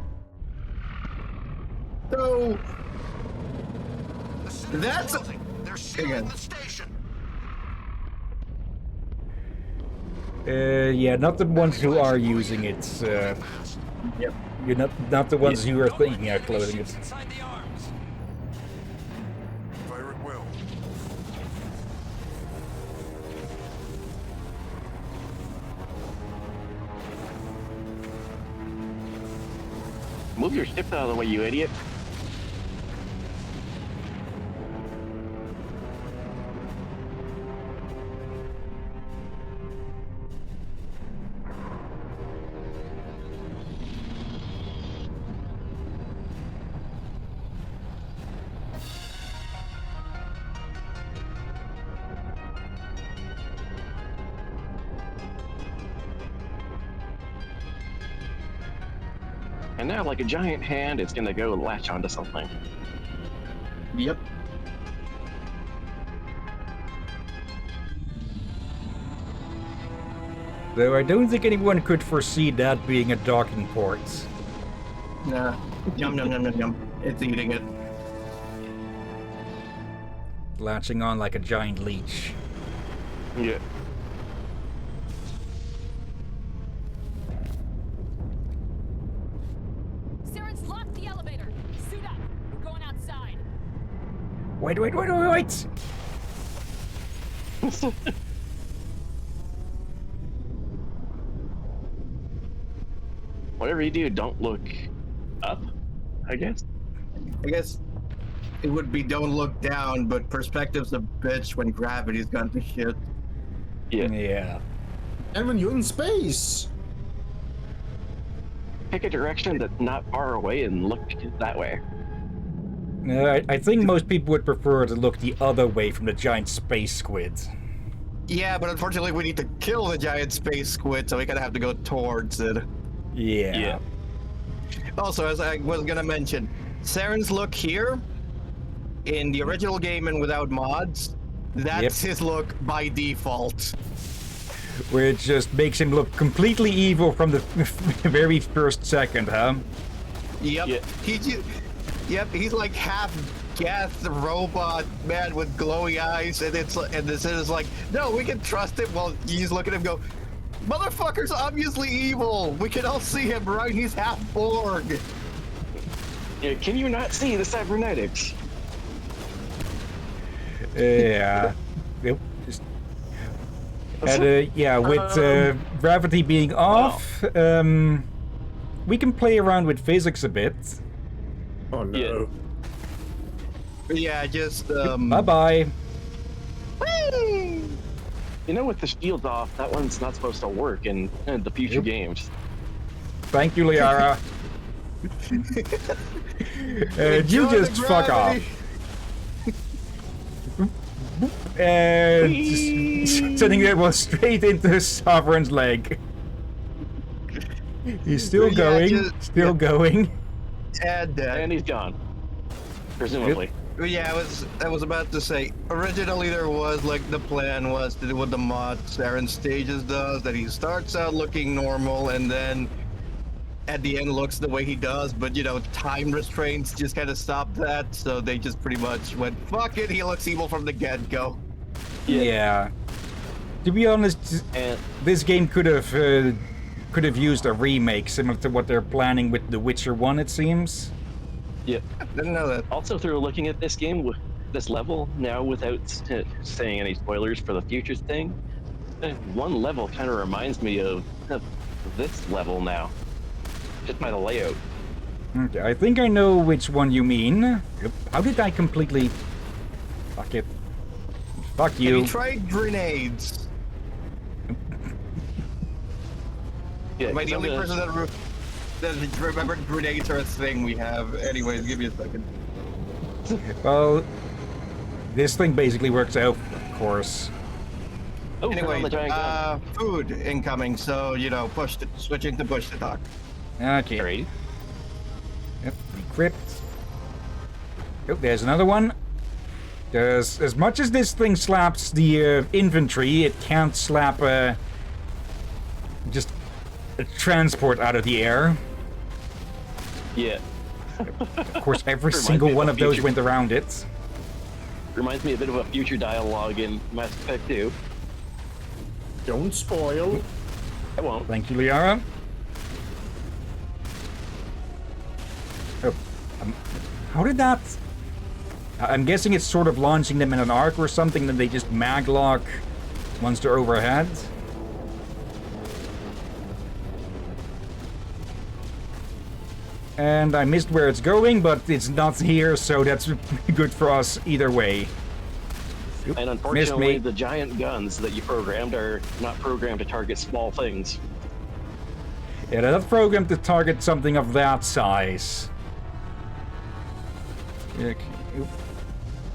[SPEAKER 2] So,
[SPEAKER 7] The
[SPEAKER 2] That's-
[SPEAKER 7] building. They're sealing
[SPEAKER 2] Again.
[SPEAKER 7] the station.
[SPEAKER 3] Yeah, not the ones who are using it.
[SPEAKER 2] yep.
[SPEAKER 3] You're not the ones who are thinking of clothing it.
[SPEAKER 6] Inside the arms.
[SPEAKER 7] Fire at will.
[SPEAKER 4] Move your ship out of the way, you idiot. And now, like a giant hand, it's gonna go latch onto something.
[SPEAKER 2] Yep.
[SPEAKER 3] Though I don't think anyone could foresee that being a docking port.
[SPEAKER 2] Nah. Yum, yum, yum, yum, yum. It's eating it.
[SPEAKER 3] Latching on like a giant leech.
[SPEAKER 4] Yeah.
[SPEAKER 8] Saren's locked the elevator. Suit up. We're going outside.
[SPEAKER 3] Wait.
[SPEAKER 4] Whatever you do, don't look up, I guess.
[SPEAKER 2] I guess it would be don't look down, but perspective's a bitch when gravity's gone to shit.
[SPEAKER 3] Yeah.
[SPEAKER 1] And when you're in space.
[SPEAKER 4] Pick a direction that's not far away and look that way.
[SPEAKER 3] I think most people would prefer to look the other way from the giant space squid.
[SPEAKER 2] Yeah, but unfortunately we need to kill the giant space squid, so we gotta have to go towards it.
[SPEAKER 3] Yeah.
[SPEAKER 2] Also, as I was gonna mention, Saren's look here, in the original game and without mods, that's his look by default.
[SPEAKER 3] Which just makes him look completely evil from the very first second, huh?
[SPEAKER 2] Yep. Yeah. He's like half Geth robot man with glowy eyes, and this is like, no, we can trust him. Well, you just look at him and go, motherfucker's obviously evil. We can all see him, right? He's half Borg.
[SPEAKER 4] Yeah, can you not see the cybernetics?
[SPEAKER 3] Yeah. Yep. And with gravity being off, we can play around with physics a bit.
[SPEAKER 1] Oh no.
[SPEAKER 2] Yeah, just
[SPEAKER 3] Bye-bye.
[SPEAKER 4] You know, with the shields off, that one's not supposed to work in the future games.
[SPEAKER 3] Thank you, Liara. You just fuck off. And just sending that one straight into Sovereign's leg. He's still going, going.
[SPEAKER 2] And
[SPEAKER 4] he's gone. Presumably.
[SPEAKER 2] Yeah, I was about to say, originally there was, like, the plan was to do what the mod Saren Stages does, that he starts out looking normal and then at the end looks the way he does, but, you know, time restraints just kind of stopped that, so they just pretty much went, fuck it, he looks evil from the get-go.
[SPEAKER 3] Yeah. To be honest, this game could have used a remake similar to what they're planning with The Witcher 1, it seems.
[SPEAKER 4] Yeah.
[SPEAKER 2] Didn't know that.
[SPEAKER 4] Also, through looking at this game, this level, now without saying any spoilers for the future thing, one level kind of reminds me of this level now. Just by the layout.
[SPEAKER 3] Okay, I think I know which one you mean. How did I completely... Fuck it. Fuck you.
[SPEAKER 2] Have you tried grenades?
[SPEAKER 4] Yeah,
[SPEAKER 2] Am I the only person that remembered grenades are a thing we have? Anyways, give me a second.
[SPEAKER 3] Well, this thing basically works out, of course.
[SPEAKER 4] Oh,
[SPEAKER 2] anyway,
[SPEAKER 4] the
[SPEAKER 2] food incoming, so, you know, switching to push to talk.
[SPEAKER 3] Okay.
[SPEAKER 4] Great.
[SPEAKER 3] Yep, decrypt. Oh, there's another one. Because as much as this thing slaps the infantry, it can't slap just a transport out of the air.
[SPEAKER 4] Yeah.
[SPEAKER 3] Of course, every single one of those went around it.
[SPEAKER 4] Reminds me a bit of a future dialogue in Mass Effect 2.
[SPEAKER 1] Don't spoil.
[SPEAKER 4] I won't.
[SPEAKER 3] Thank you, Liara. Oh, how did that... I'm guessing it's sort of launching them in an arc or something, then they just maglock once they're overhead. And I missed where it's going, but it's not here, so that's good for us either way. Oop,
[SPEAKER 4] And unfortunately, the giant guns that you programmed are not programmed to target small things.
[SPEAKER 3] Yeah, they're not programmed to target something of that size. Okay. Oop.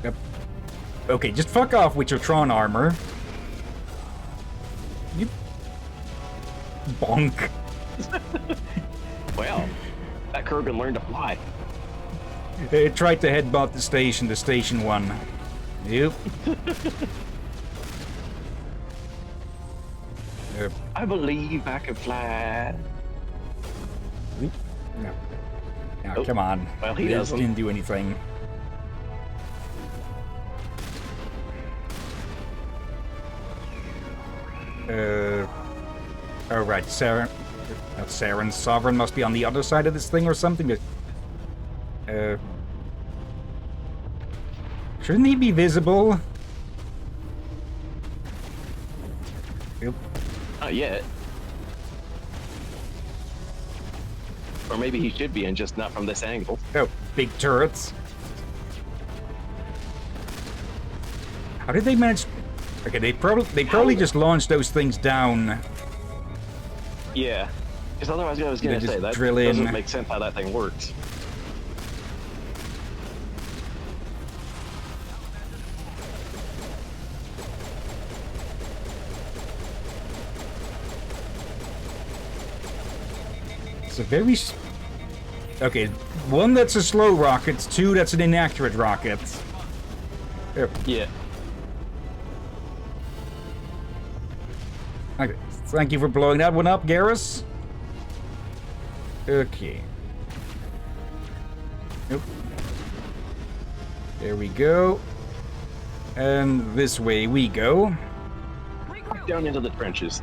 [SPEAKER 3] Yep. Okay, just fuck off with your Tron armor. You... Bonk.
[SPEAKER 4] Well, that Kurgan learned to fly.
[SPEAKER 3] It tried to headbutt the station one. Yep. Yep.
[SPEAKER 4] I believe I can fly.
[SPEAKER 3] Oop. No. No,
[SPEAKER 4] Oh,
[SPEAKER 3] come on.
[SPEAKER 4] well, he
[SPEAKER 3] This
[SPEAKER 4] doesn't.
[SPEAKER 3] didn't do anything. Oh right, Saren. Not Saren. Sovereign must be on the other side of this thing or something. But, shouldn't he be visible? Yep.
[SPEAKER 4] Not yet. Or maybe he should be, and just not from this angle.
[SPEAKER 3] Oh, big turrets. How did they manage? Okay, they probably just launched those things down.
[SPEAKER 4] Yeah, because otherwise I was going to say that
[SPEAKER 3] drill in.
[SPEAKER 4] doesn't make sense how that thing works.
[SPEAKER 3] It's a very... Okay, one that's a slow rocket, two that's an inaccurate rocket. There.
[SPEAKER 4] Yeah.
[SPEAKER 3] Okay, thank you for blowing that one up, Garrus. Okay. Nope. There we go. And this way we go.
[SPEAKER 4] Down into the trenches.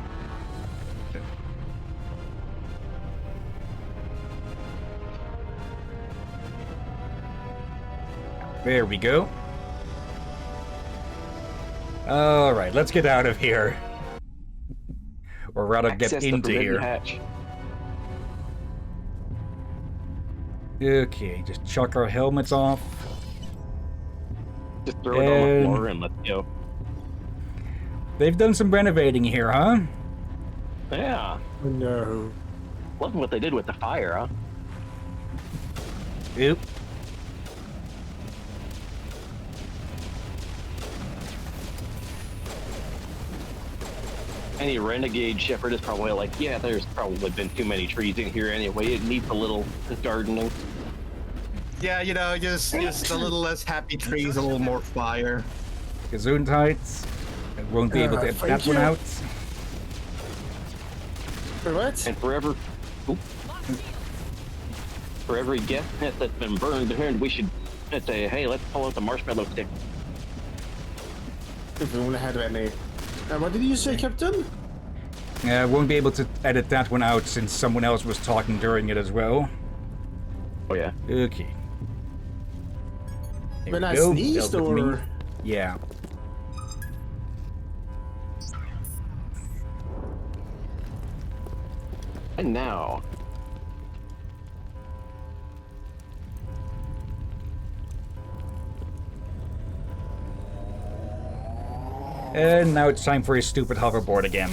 [SPEAKER 3] There we go. Alright, let's get out of here. Or rather,
[SPEAKER 4] Access
[SPEAKER 3] get
[SPEAKER 4] the
[SPEAKER 3] into
[SPEAKER 4] forbidden
[SPEAKER 3] here.
[SPEAKER 4] hatch.
[SPEAKER 3] Okay, just chuck our helmets off.
[SPEAKER 4] Just throw it on the floor and let's go.
[SPEAKER 3] They've done some renovating here, huh?
[SPEAKER 4] Yeah.
[SPEAKER 1] Oh, no.
[SPEAKER 4] Love what they did with the fire, huh?
[SPEAKER 3] Oop.
[SPEAKER 4] Any renegade shepherd is probably like, yeah, there's probably been too many trees in here anyway. It needs a little gardening.
[SPEAKER 2] Yeah, you know, just a little less happy trees, a little more fire.
[SPEAKER 3] Gesundheit. I won't be able to get
[SPEAKER 1] thank
[SPEAKER 3] that one
[SPEAKER 1] you.
[SPEAKER 3] out.
[SPEAKER 1] What?
[SPEAKER 4] And for every guest pet that's been burned, we should say, hey, let's pull out the marshmallow stick.
[SPEAKER 1] If we only had any. What did you say, Captain?
[SPEAKER 3] I won't be able to edit that one out since someone else was talking during it as well.
[SPEAKER 4] Oh, yeah.
[SPEAKER 3] Okay. There
[SPEAKER 1] When
[SPEAKER 3] we
[SPEAKER 1] I
[SPEAKER 3] go.
[SPEAKER 1] sneezed,
[SPEAKER 3] Dealt with me.
[SPEAKER 1] or...
[SPEAKER 3] Yeah.
[SPEAKER 4] And now,
[SPEAKER 3] And now it's time for his stupid hoverboard again.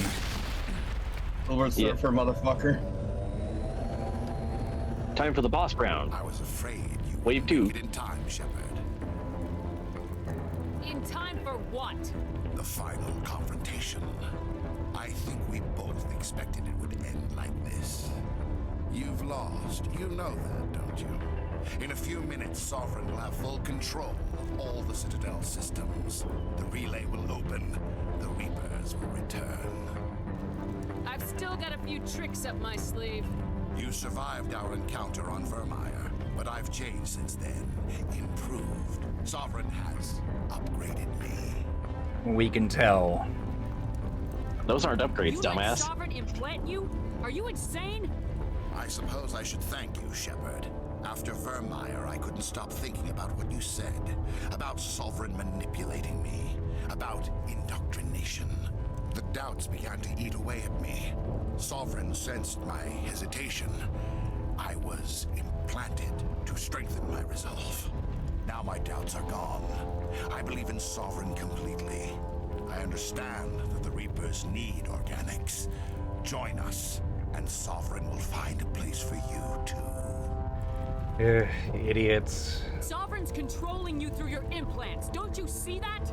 [SPEAKER 2] Silver Surfer, motherfucker.
[SPEAKER 4] time for the boss round.
[SPEAKER 7] I was afraid you
[SPEAKER 4] Wave
[SPEAKER 7] wouldn't
[SPEAKER 4] 2.
[SPEAKER 7] make it in time, Shepard.
[SPEAKER 8] In time for what?
[SPEAKER 7] The final confrontation. I think we both expected it would end like this. You've lost. You know that, don't you? In a few minutes, Sovereign will have full control of all the Citadel systems. The relay will open. The Reapers will return.
[SPEAKER 8] I've still got a few tricks up my sleeve.
[SPEAKER 7] You survived our encounter on Vermeer, but I've changed since then. Improved. Sovereign has upgraded me.
[SPEAKER 3] We can tell.
[SPEAKER 4] Those aren't upgrades,
[SPEAKER 8] You let
[SPEAKER 4] dumbass.
[SPEAKER 8] Sovereign implant you? Are you insane?
[SPEAKER 7] I suppose I should thank you, Shepard. After Vermeer, I couldn't stop thinking about what you said. About Sovereign manipulating me. About indoctrination. The doubts began to eat away at me. Sovereign sensed my hesitation. I was implanted to strengthen my resolve. Now my doubts are gone. I believe in Sovereign completely. I understand that the Reapers need organics. Join us, and Sovereign will find a place for you too.
[SPEAKER 3] Idiots.
[SPEAKER 8] Sovereign's controlling you through your implants. Don't you see that?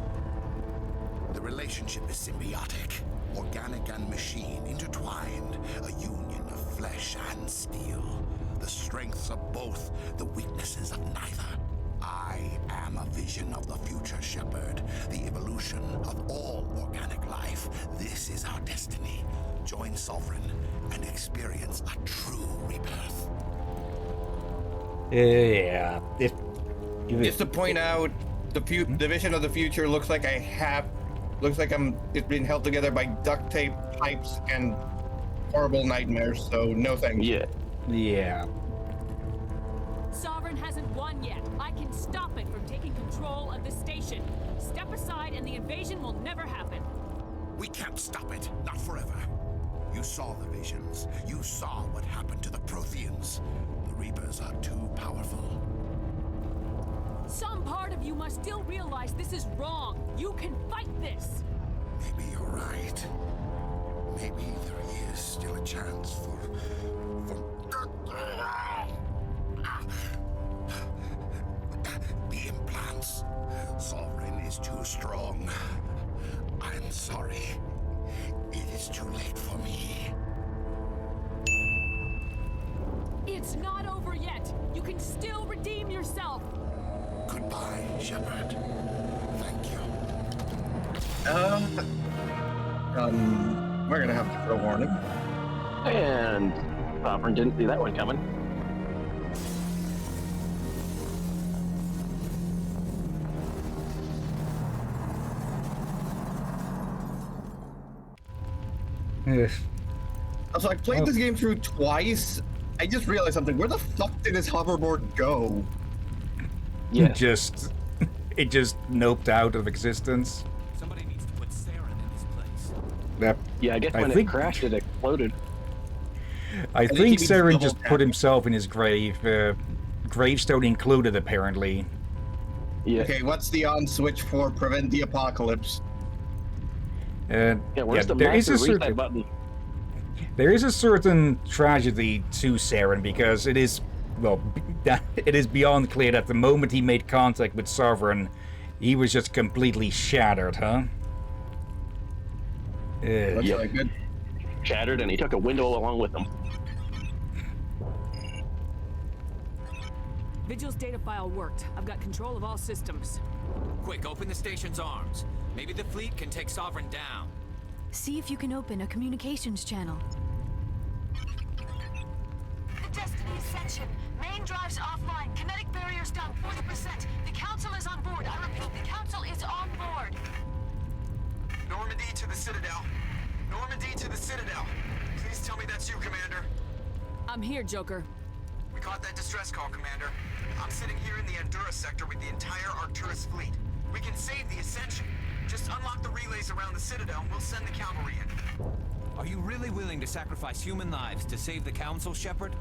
[SPEAKER 7] The relationship is symbiotic. Organic and machine intertwined. A union of flesh and steel. The strengths of both, the weaknesses of neither. I am a vision of the future, Shepard. The evolution of all organic life. This is our destiny. Join Sovereign and experience a true rebirth.
[SPEAKER 3] Yeah.
[SPEAKER 2] Just to point out, the vision of the future looks like it's been held together by duct tape, pipes, and horrible nightmares. So no thanks.
[SPEAKER 3] Yeah.
[SPEAKER 8] Sovereign hasn't won yet. I can stop it from taking control of the station. Step aside and the invasion will never happen.
[SPEAKER 7] We can't stop it, not forever. You saw the visions. You saw what happened to the Protheans. The Reapers are too powerful.
[SPEAKER 8] Some part of you must still realize this is wrong. You can fight this.
[SPEAKER 7] Maybe you're right. Maybe there is still a chance for the implants. Sovereign is too strong. I'm sorry. It is too late for me.
[SPEAKER 8] It's not over yet. You can still redeem yourself.
[SPEAKER 7] Goodbye, Shepard. Thank you.
[SPEAKER 2] We're gonna have to throw a warning.
[SPEAKER 4] And Sovereign didn't see that one coming.
[SPEAKER 2] So I played this game through twice. I just realized something. Where the fuck did this hoverboard go?
[SPEAKER 4] Yeah.
[SPEAKER 3] It just noped out of existence.
[SPEAKER 6] Somebody needs to put Saren in his place.
[SPEAKER 3] Yep.
[SPEAKER 4] Yeah, I guess when it crashed, it exploded.
[SPEAKER 3] I think
[SPEAKER 2] think he means
[SPEAKER 3] Saren
[SPEAKER 2] double
[SPEAKER 3] just
[SPEAKER 2] tap.
[SPEAKER 3] put himself in his grave. Gravestone included, apparently.
[SPEAKER 4] Yeah.
[SPEAKER 2] Okay, what's the on switch for prevent the apocalypse?
[SPEAKER 4] Yeah, where's the
[SPEAKER 3] there is
[SPEAKER 4] master
[SPEAKER 3] a
[SPEAKER 4] reset
[SPEAKER 3] certain
[SPEAKER 4] button?
[SPEAKER 3] there is a certain tragedy to Saren because it is it is beyond clear that the moment he made contact with Sovereign, he was just completely shattered, huh?
[SPEAKER 2] That's really good.
[SPEAKER 4] Shattered, and he took a window along with him.
[SPEAKER 8] Vigil's data file worked. I've got control of all systems.
[SPEAKER 6] Quick, open the station's arms. Maybe the fleet can take Sovereign down.
[SPEAKER 5] See if you can open a communications channel.
[SPEAKER 10] The Destiny Ascension. Main drives offline. Kinetic barriers down 40%. The Council is on board. I repeat, the Council is on board.
[SPEAKER 11] Normandy to the Citadel. Normandy to the Citadel. Please tell me that's you, Commander.
[SPEAKER 8] I'm here, Joker.
[SPEAKER 11] We caught that distress call, Commander. I'm sitting here in the Endura sector with the entire Arcturus fleet. We can save the Ascension. Just unlock the relays around the Citadel and we'll send the cavalry in.
[SPEAKER 6] Are you really willing to sacrifice human lives to save the Council, Shepard?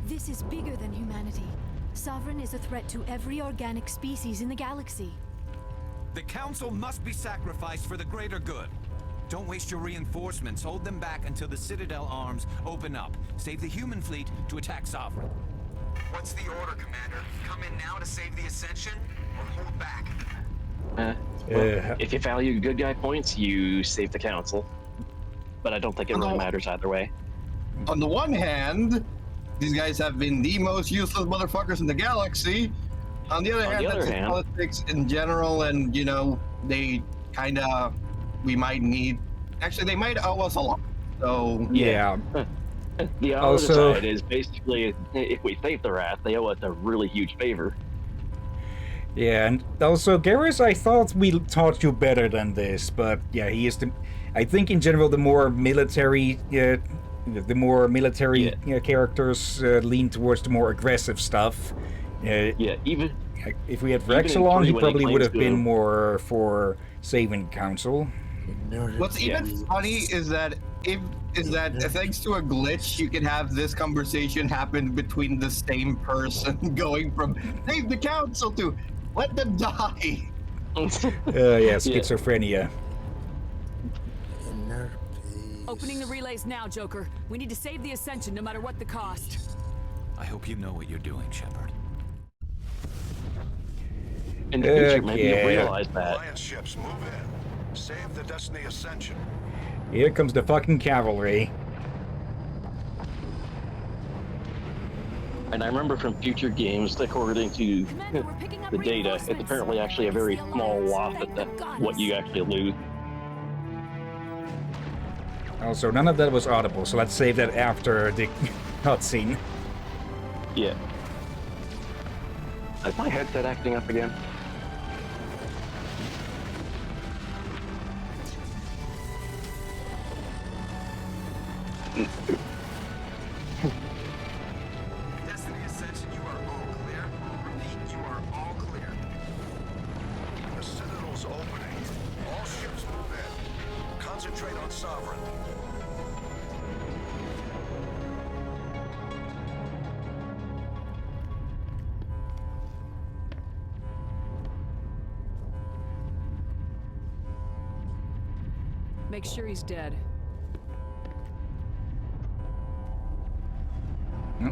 [SPEAKER 5] This is bigger than humanity. Sovereign is a threat to every organic species in the galaxy.
[SPEAKER 6] The Council must be sacrificed for the greater good. Don't waste your reinforcements. Hold them back until the Citadel arms open up. Save the human fleet to attack Sovereign.
[SPEAKER 11] What's the order, Commander? Come in now to save the Ascension or hold back?
[SPEAKER 4] If you value good guy points, you save the Council. But I don't think it really matters either way.
[SPEAKER 2] On the one hand, these guys have been the most useless motherfuckers in the galaxy. On the other hand, that's just politics in general, and you know, they we might need. Actually, they might owe us a lot. So
[SPEAKER 3] yeah.
[SPEAKER 4] The other side is basically, if we save the Wrath, they owe us a really huge favor.
[SPEAKER 3] Yeah, and also, Garrus, I thought we taught you better than this, but yeah, he is the. I think in general, the more military characters lean towards the more aggressive stuff.
[SPEAKER 4] Yeah, even
[SPEAKER 3] if we had Rex along, he probably would have been more for saving Council.
[SPEAKER 2] What's even funny is that is that thanks to a glitch, you can have this conversation happen between the same person, going from save the council to let them die.
[SPEAKER 3] Yeah, schizophrenia.
[SPEAKER 1] Inner peace.
[SPEAKER 8] Opening the relays now, Joker. We need to save the Ascension no matter what the cost.
[SPEAKER 6] I hope you know what you're doing, Shepard.
[SPEAKER 4] In the future, maybe you'll realize that.
[SPEAKER 7] Alliance ships, move in. Save the Destiny Ascension.
[SPEAKER 3] Here comes the fucking cavalry.
[SPEAKER 4] And I remember from future games, according to the data, it's apparently actually a very small loss at what you actually lose.
[SPEAKER 3] Also, none of that was audible, so let's save that after the cutscene.
[SPEAKER 4] Yeah. Is my headset acting up again?
[SPEAKER 11] Destiny Ascension, you are all clear. Repeat, you are all clear.
[SPEAKER 7] The Citadel's opening. All ships move in. Concentrate on Sovereign.
[SPEAKER 8] Make sure he's dead.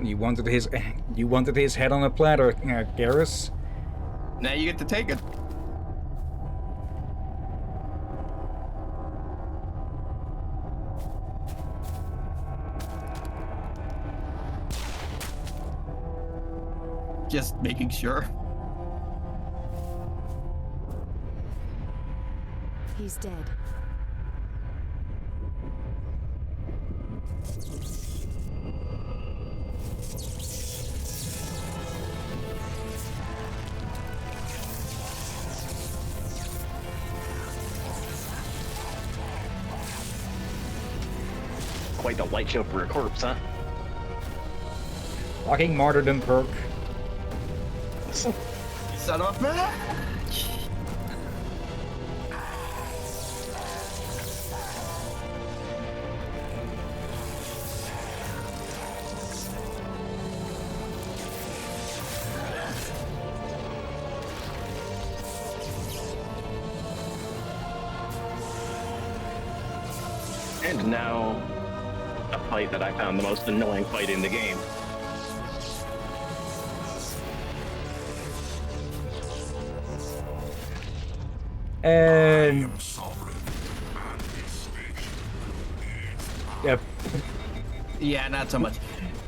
[SPEAKER 3] You wanted his head on a platter, Garrus.
[SPEAKER 2] Now you get to take it. Just making sure.
[SPEAKER 5] He's dead.
[SPEAKER 4] Quite the light show for a corpse, huh?
[SPEAKER 3] Fucking martyrdom perk.
[SPEAKER 2] Son of a bitch!
[SPEAKER 4] And now, a fight that I found the most annoying fight in the game.
[SPEAKER 3] And yep.
[SPEAKER 2] Yeah, not so much.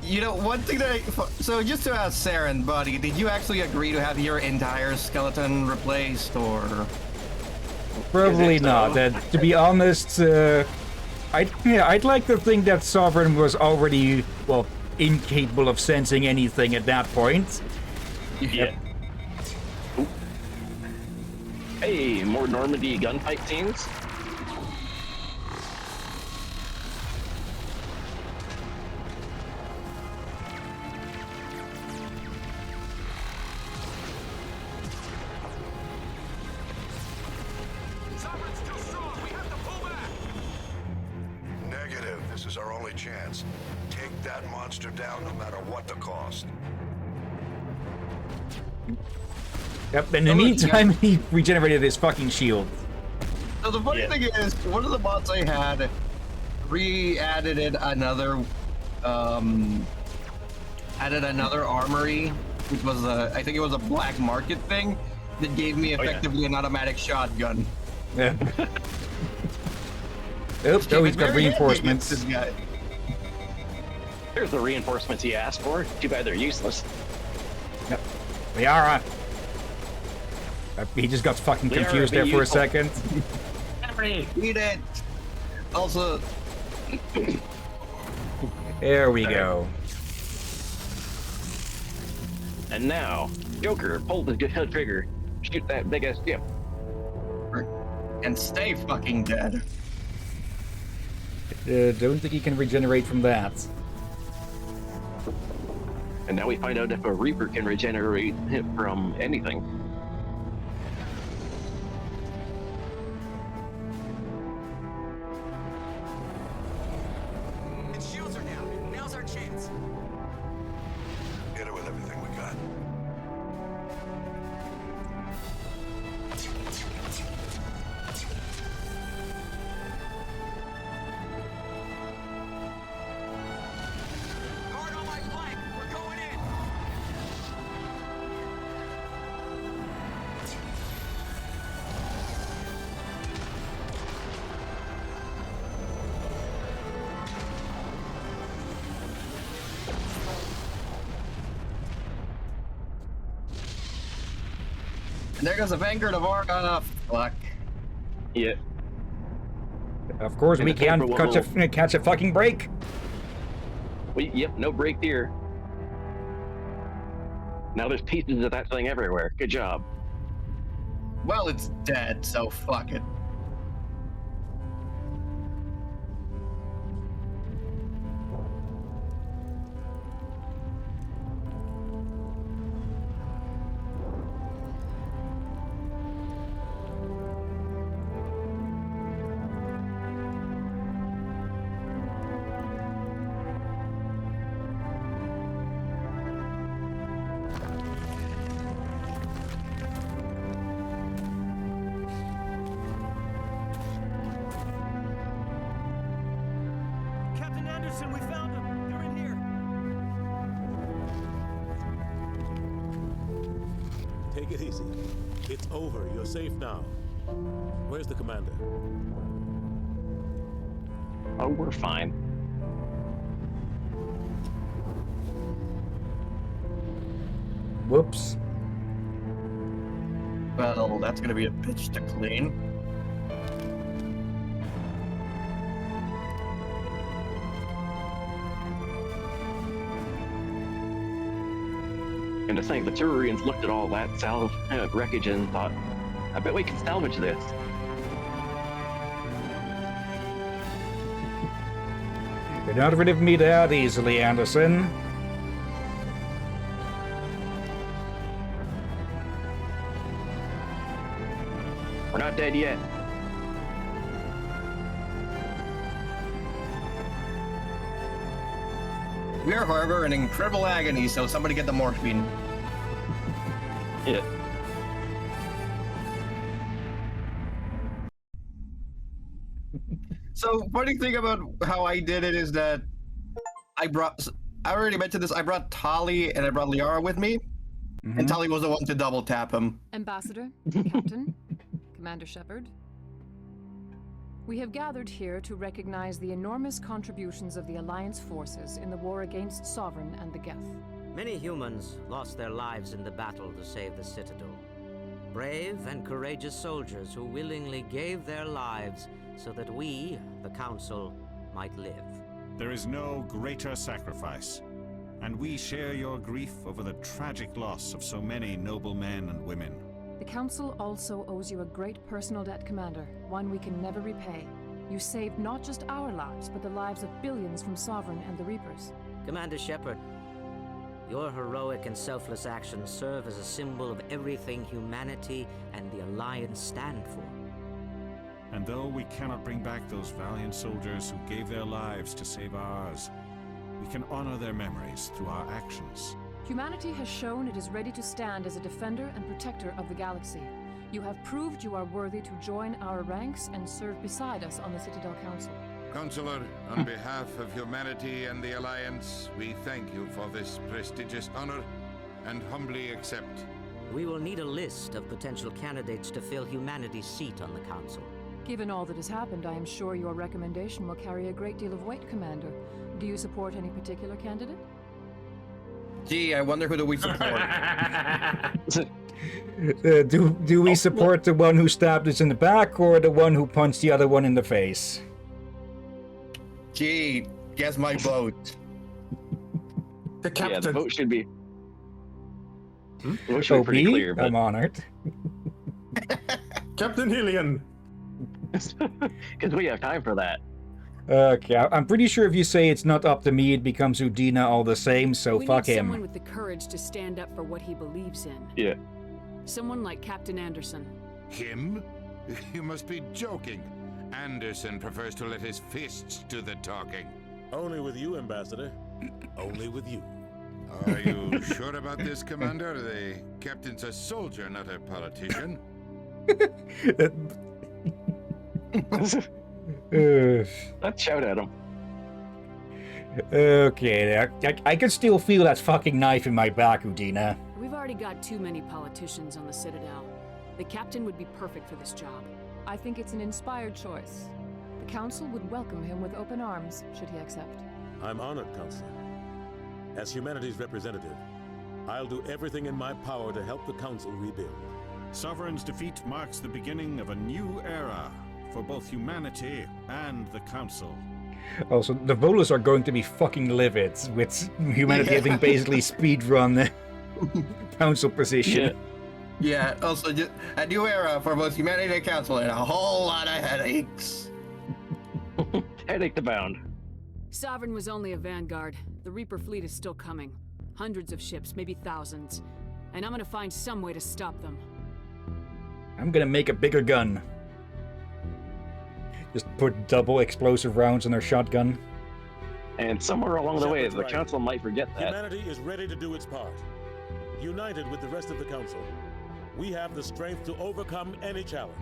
[SPEAKER 2] You know, one thing that so just to ask Saren, buddy, did you actually agree to have your entire skeleton replaced, or?
[SPEAKER 3] Probably not. That, to be honest, I'd like to think that Sovereign was already, well, incapable of sensing anything at that point.
[SPEAKER 4] Yeah. Hey, more Normandy gunfight scenes?
[SPEAKER 11] Sovereign's too strong. We have to pull back.
[SPEAKER 7] Negative. This is our only chance. Take that monster down no matter what the cost.
[SPEAKER 3] Yep, in the meantime, he regenerated his fucking shield.
[SPEAKER 2] So the funny thing is, one of the bots I had added another armory, which was I think it was a black market thing that gave me effectively an automatic shotgun.
[SPEAKER 3] Yeah. Oops, oh, he's got reinforcements.
[SPEAKER 2] This guy.
[SPEAKER 4] There's the reinforcements he asked for. Too bad they're useless.
[SPEAKER 3] Yep. Liara. He just got fucking confused there for a second.
[SPEAKER 2] Eat it. Also,
[SPEAKER 3] there we go.
[SPEAKER 4] And now, Joker, pull the trigger. Shoot that big ass ship.
[SPEAKER 2] and stay fucking dead.
[SPEAKER 3] Don't think he can regenerate from that.
[SPEAKER 4] And now we find out if a Reaper can regenerate from anything.
[SPEAKER 2] And there goes the Vanguard of Orga. Fuck.
[SPEAKER 4] Yeah.
[SPEAKER 3] Of course, we can't catch a fucking break.
[SPEAKER 4] Yep, no break here. Now there's pieces of that thing everywhere. Good job.
[SPEAKER 2] Well, it's dead, so fuck it.
[SPEAKER 12] Captain Anderson, we found them. They're in here.
[SPEAKER 13] Take it easy. It's over. You're safe now. Where's the commander?
[SPEAKER 4] Oh, we're fine.
[SPEAKER 3] Whoops.
[SPEAKER 2] Well, that's gonna be a bitch to clean.
[SPEAKER 4] And to think the Turians looked at all that wreckage and thought, I bet we can salvage this.
[SPEAKER 3] You're not rid of me that easily, Anderson.
[SPEAKER 4] We're not dead yet.
[SPEAKER 2] We are, however, in incredible agony, so somebody get the morphine.
[SPEAKER 4] Yeah.
[SPEAKER 2] So, funny thing about how I did it is that I already mentioned this, I brought Tali and I brought Liara with me, and Tali was the one to double tap him.
[SPEAKER 8] Ambassador, Captain, Commander Shepard. We have gathered here to recognize the enormous contributions of the Alliance forces in the war against Sovereign and the Geth.
[SPEAKER 14] Many humans lost their lives in the battle to save the Citadel. Brave and courageous soldiers who willingly gave their lives so that we, the Council, might live.
[SPEAKER 15] There is no greater sacrifice, and we share your grief over the tragic loss of so many noble men and women.
[SPEAKER 8] The Council also owes you a great personal debt, Commander, one we can never repay. You saved not just our lives, but the lives of billions from Sovereign and the Reapers.
[SPEAKER 14] Commander Shepard, your heroic and selfless actions serve as a symbol of everything humanity and the Alliance stand for.
[SPEAKER 15] And though we cannot bring back those valiant soldiers who gave their lives to save ours, we can honor their memories through our actions.
[SPEAKER 8] Humanity has shown it is ready to stand as a defender and protector of the galaxy. You have proved you are worthy to join our ranks and serve beside us on the Citadel Council.
[SPEAKER 7] Counselor, on behalf of humanity and the Alliance, we thank you for this prestigious honor and humbly accept.
[SPEAKER 14] We will need a list of potential candidates to fill humanity's seat on the Council.
[SPEAKER 8] Given all that has happened, I am sure your recommendation will carry a great deal of weight, Commander. Do you support any particular candidate?
[SPEAKER 2] Gee, I wonder who do we support?
[SPEAKER 3] Do we support the one who stabbed us in the back or the one who punched the other one in the face?
[SPEAKER 2] Gee, guess my vote.
[SPEAKER 1] The captain.
[SPEAKER 4] Yeah, the vote should be. The vote should be pretty clear. But...
[SPEAKER 3] I'm honored.
[SPEAKER 1] Captain Hillyan.
[SPEAKER 4] Because we have time for that.
[SPEAKER 3] Okay, I'm pretty sure if you say it's not up to me, it becomes Udina all the same, so fuck him.
[SPEAKER 8] Someone with the courage to stand up for what he believes in.
[SPEAKER 4] Yeah.
[SPEAKER 8] Someone like Captain Anderson.
[SPEAKER 7] Him? You must be joking. Anderson prefers to let his fists do the talking.
[SPEAKER 13] Only with you, Ambassador. Only with you.
[SPEAKER 7] Are you sure about this, Commander? The captain's a soldier, not a politician.
[SPEAKER 4] Let's shout at him.
[SPEAKER 3] Okay, I can still feel that fucking knife in my back, Udina.
[SPEAKER 8] We've already got too many politicians on the Citadel. The captain would be perfect for this job. I think it's an inspired choice. The Council would welcome him with open arms, should he accept.
[SPEAKER 13] I'm honored, Counselor. As humanity's representative, I'll do everything in my power to help the Council rebuild.
[SPEAKER 15] Sovereign's defeat marks the beginning of a new era for both humanity and the Council.
[SPEAKER 3] Also, the Volus are going to be fucking livid with humanity having basically speedrun Council position.
[SPEAKER 2] Yeah, also just a new era for both humanity and council and a whole lot of headaches.
[SPEAKER 4] Headache abound.
[SPEAKER 16] Sovereign was only a vanguard. The Reaper fleet is still coming. Hundreds of ships, maybe thousands. And I'm gonna find some way to stop them.
[SPEAKER 3] I'm gonna make a bigger gun. Just put double explosive rounds in their shotgun.
[SPEAKER 4] And somewhere along the way,
[SPEAKER 13] Shepard's
[SPEAKER 4] the
[SPEAKER 13] right.
[SPEAKER 4] Council might forget that.
[SPEAKER 13] Humanity is ready to do its part. United with the rest of the Council, we have the strength to overcome any challenge.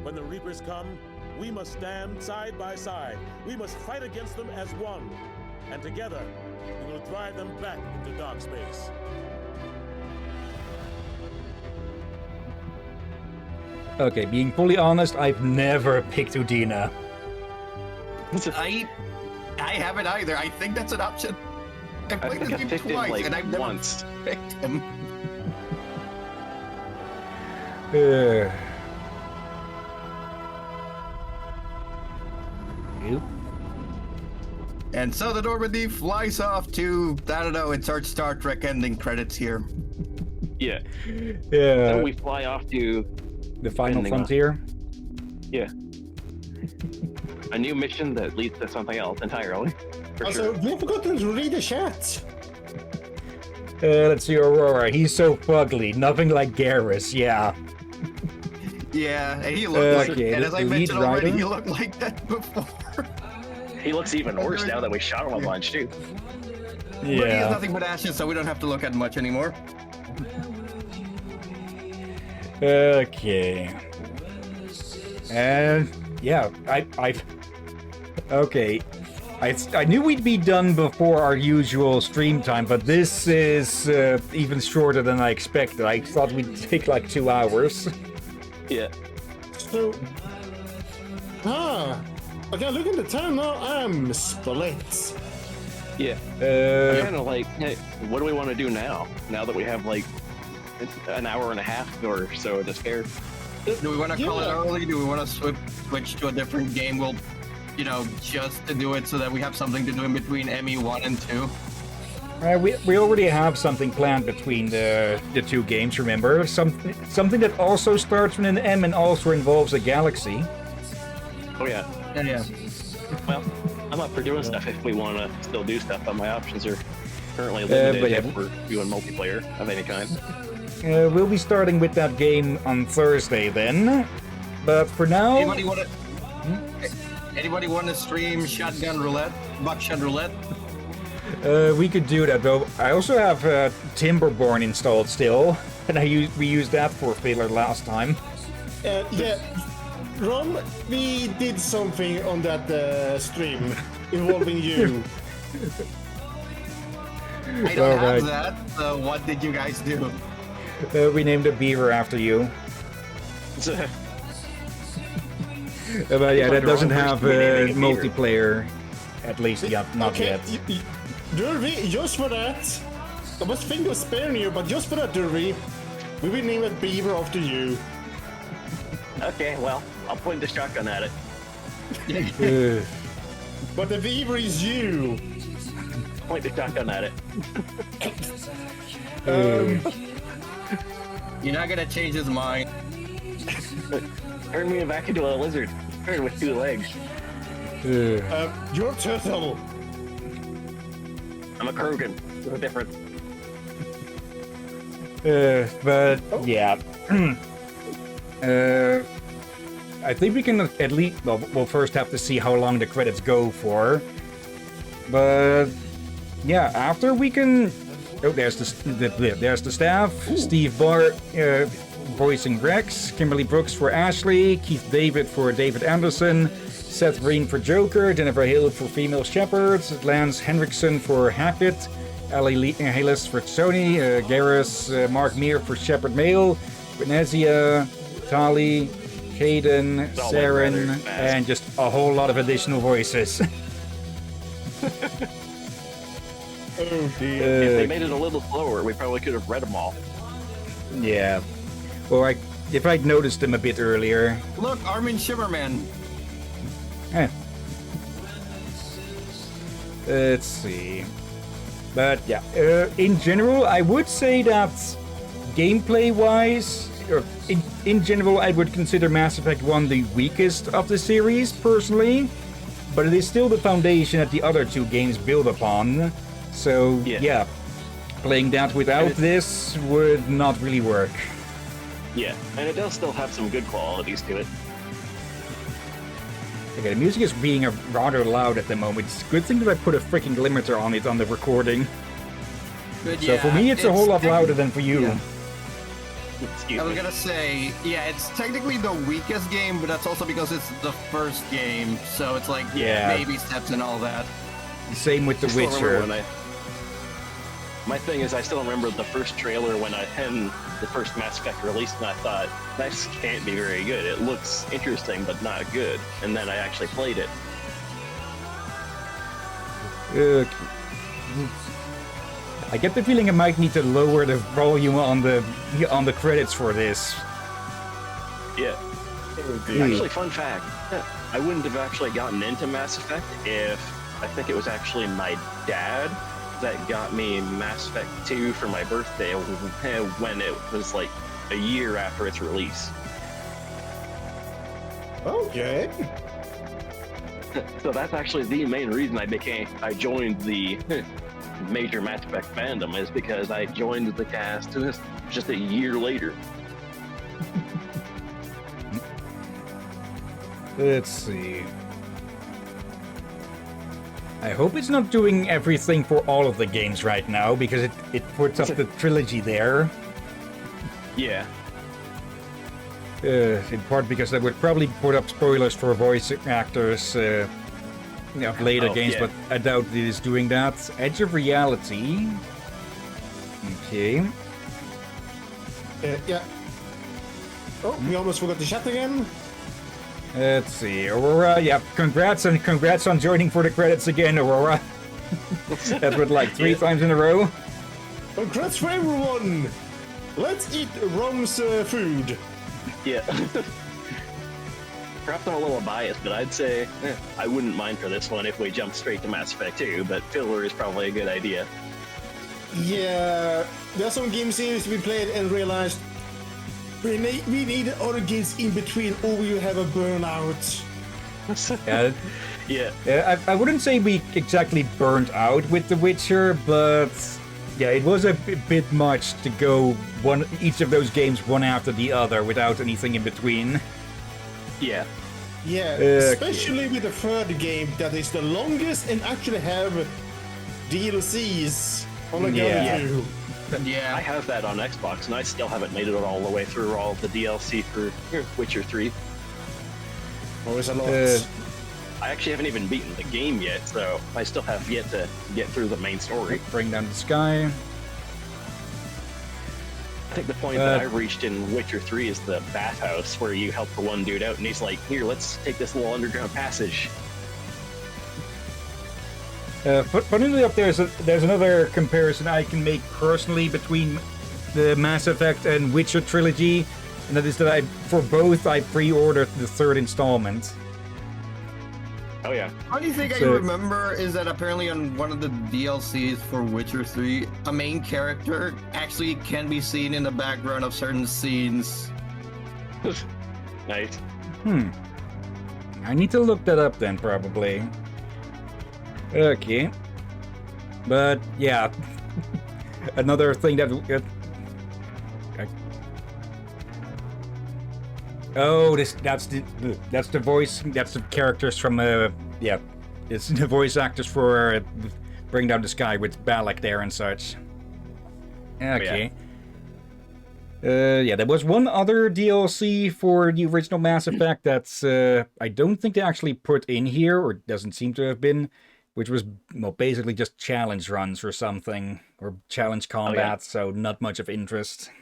[SPEAKER 13] When the Reapers come, we must stand side by side. We must fight against them as one. And together, we will drive them back into dark space.
[SPEAKER 3] Okay, being fully honest, I've never picked Udina.
[SPEAKER 2] I haven't either. I think that's an option. I played the game twice, and I've never
[SPEAKER 4] once.
[SPEAKER 2] picked him. And so the Normandy flies off to, I don't know, insert Star Trek ending credits here.
[SPEAKER 4] Yeah.
[SPEAKER 3] Yeah.
[SPEAKER 4] Then we fly off to
[SPEAKER 3] The Final Frontier?
[SPEAKER 4] Yeah. A new mission that leads to something else entirely.
[SPEAKER 1] Also, we forgot to read the chat.
[SPEAKER 3] Let's see Aurora. He's so fugly. Nothing like Garrus, yeah.
[SPEAKER 2] Yeah, and he looked like,
[SPEAKER 3] okay,
[SPEAKER 2] and as I mentioned
[SPEAKER 3] lead
[SPEAKER 2] already,
[SPEAKER 3] rider?
[SPEAKER 2] he looked like that before.
[SPEAKER 4] He looks even worse now that we shot him a bunch, too.
[SPEAKER 2] But he has nothing but ashes, so we don't have to look at much anymore.
[SPEAKER 3] Okay. And yeah, okay. I knew we'd be done before our usual stream time, but this is even shorter than I expected. I thought we'd take like 2 hours.
[SPEAKER 4] Yeah.
[SPEAKER 1] So, okay, look at the time now. I'm split.
[SPEAKER 4] Yeah. I'm kind of like, hey, what do we want to do now? Now that we have like an hour and a half or so to spare.
[SPEAKER 2] Do we want to call it early? Do we want to switch to a different game? We'll, just to do it so that we have something to do in between ME1 and 2.
[SPEAKER 3] We already have something planned between the two games, remember? Something that also starts with an M and also involves a galaxy.
[SPEAKER 4] Oh yeah.
[SPEAKER 2] Yeah.
[SPEAKER 4] Well, I'm up for doing stuff if we want to still do stuff, but my options are currently limited for doing multiplayer of any kind.
[SPEAKER 3] We'll be starting with that game on Thursday then. But for now...
[SPEAKER 2] Anybody want to stream Shotgun Roulette? Buckshot Roulette?
[SPEAKER 3] We could do that, though. I also have Timberborn installed still, and we used that for Failure last time.
[SPEAKER 1] Yeah, Ron, we did something on that stream involving you.
[SPEAKER 2] I don't have that, so what did you guys do?
[SPEAKER 3] We named a beaver after you. But yeah, that doesn't have multiplayer, at least not yet.
[SPEAKER 1] Derby, just for that, I was thinking of sparing you, but just for that, Derby, we will name a beaver after you.
[SPEAKER 4] Okay, well, I'll point the shotgun at it.
[SPEAKER 1] But the beaver is you.
[SPEAKER 4] Point the shotgun at it.
[SPEAKER 2] You're not gonna change his mind.
[SPEAKER 4] Turn me back into a lizard. Turn with 2 legs.
[SPEAKER 1] You're turtle.
[SPEAKER 4] I'm a Krogan. There's a difference.
[SPEAKER 3] But yeah. I think we can at least... Well, we'll first have to see how long the credits go for. But yeah, after we can... Oh, there's the staff. Steve Bart voicing Rex. Kimberly Brooks for Ashley. Keith David for David Anderson. Seth Green for Joker. Jennifer Hill for Female Shepherd. Lance Henriksen for Hackett. Ali Halis for Sony. Garrus Mark Meir for Shepherd Male. Venezia, Tali, Caden, Saren, and just a whole lot of additional voices.
[SPEAKER 4] If they made it a little slower, we probably could have read them all.
[SPEAKER 3] Yeah. Or if I'd noticed them a bit earlier.
[SPEAKER 2] Look, Armin Shimmerman.
[SPEAKER 3] Eh. Let's see. But yeah, in general, I would say that gameplay-wise, or in general, I would consider Mass Effect 1 the weakest of the series, personally. But it is still the foundation that the other two games build upon. So, yeah, playing that without this would not really work.
[SPEAKER 4] Yeah, and it does still have some good qualities to it.
[SPEAKER 3] Okay, the music is being rather loud at the moment. It's a good thing that I put a freaking limiter on it on the recording.
[SPEAKER 2] But
[SPEAKER 3] so for me, it's a whole lot louder than for you.
[SPEAKER 2] I was gonna say, yeah, it's technically the weakest game, but that's also because it's the first game, so it's like baby steps and all that.
[SPEAKER 3] Same with The Witcher.
[SPEAKER 4] My thing is, I still remember the first trailer when the first Mass Effect released, and I thought, this can't be very good. It looks interesting, but not good. And then I actually played it.
[SPEAKER 3] I get the feeling I might need to lower the volume on the credits for this.
[SPEAKER 4] Yeah. Actually, fun fact, I wouldn't have actually gotten into Mass Effect if I think it was actually my dad that got me Mass Effect 2 for my birthday when it was like a year after its release.
[SPEAKER 1] Okay.
[SPEAKER 4] So that's actually the main reason I joined the major Mass Effect fandom, is because I joined the cast just a year later.
[SPEAKER 3] Let's see. I hope it's not doing everything for all of the games right now, because it puts up the trilogy there.
[SPEAKER 4] Yeah.
[SPEAKER 3] In part because that would probably put up spoilers for voice actors of later games, but I doubt it is doing that. Edge of Reality. Okay.
[SPEAKER 1] Yeah. Oh, we almost forgot the chat again.
[SPEAKER 3] Let's see, Aurora. Yeah, congrats on joining for the credits again, Aurora. That's what, like 3 times in a row.
[SPEAKER 1] Congrats for everyone. Let's eat Rom's food.
[SPEAKER 4] Yeah. Perhaps I'm a little biased, but I'd say I wouldn't mind for this one if we jump straight to Mass Effect 2, but filler is probably a good idea.
[SPEAKER 1] Yeah, there are some game series we played and realized we need other games in between, or we will have a burnout.
[SPEAKER 3] Yeah. I wouldn't say we exactly burned out with The Witcher, but yeah, it was a bit much to go each of those games one after the other without anything in between.
[SPEAKER 4] Yeah.
[SPEAKER 1] Yeah, especially with the third game that is the longest and actually have DLCs on the other two.
[SPEAKER 4] Yeah, I have that on Xbox, and I still haven't made it all the way through all the DLC for Witcher 3.
[SPEAKER 1] Always a lot.
[SPEAKER 4] I actually haven't even beaten the game yet, so I still have yet to get through the main story.
[SPEAKER 3] Bring down the sky.
[SPEAKER 4] I think the point that I reached in Witcher 3 is the bathhouse, where you help the one dude out, and he's like, here, let's take this little underground passage.
[SPEAKER 3] Funnily enough, there's another comparison I can make personally between the Mass Effect and Witcher trilogy, and that is that for both I pre-ordered the third installment.
[SPEAKER 4] Oh yeah.
[SPEAKER 2] Funny thing I remember is that apparently on one of the DLCs for Witcher 3, a main character actually can be seen in the background of certain scenes.
[SPEAKER 4] Nice.
[SPEAKER 3] I need to look that up then, probably. Okay. But, yeah. Another thing that... Oh, that's the voice, that's the characters from, yeah. It's the voice actors for Bring Down the Sky with Balak there and such. Okay. Yeah, there was one other DLC for the original Mass Effect that's, I don't think they actually put in here, or doesn't seem to have been, which was, well, basically just challenge runs or something, or challenge combat, so not much of interest.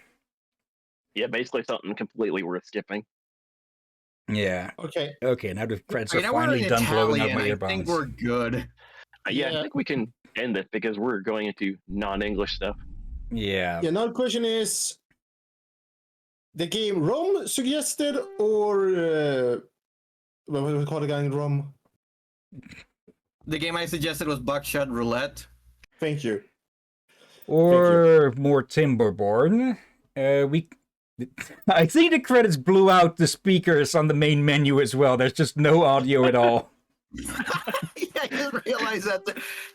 [SPEAKER 4] Yeah, basically something completely worth skipping.
[SPEAKER 3] Yeah.
[SPEAKER 1] Okay,
[SPEAKER 3] now the credits are finally done blowing up my earbuds.
[SPEAKER 2] I think we're good.
[SPEAKER 4] Yeah, I think we can end it because we're going into non-English stuff.
[SPEAKER 3] Yeah.
[SPEAKER 1] Yeah, now the question is, the game Rom suggested, or what was it called again? Rom.
[SPEAKER 2] The game I suggested was Buckshot Roulette.
[SPEAKER 1] Thank you.
[SPEAKER 3] Or more Timberborn. I think the credits blew out the speakers on the main menu as well. There's just no audio at all.
[SPEAKER 2] Yeah, I didn't realize that.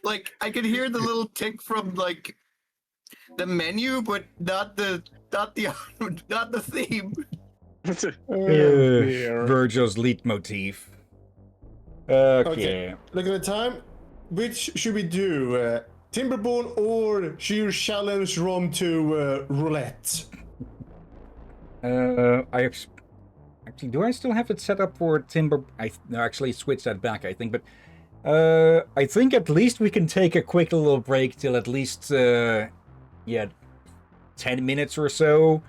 [SPEAKER 2] Like, I could hear the little tick from like the menu, but not the theme.
[SPEAKER 3] Virgil's leitmotif. Okay.
[SPEAKER 1] Look at the time. Which should we do? Timberborn or should you challenge Rom to roulette?
[SPEAKER 3] Actually, do I still have it set up for Timber? I actually switched that back, I think. But I think at least we can take a quick little break till at least 10 minutes or so.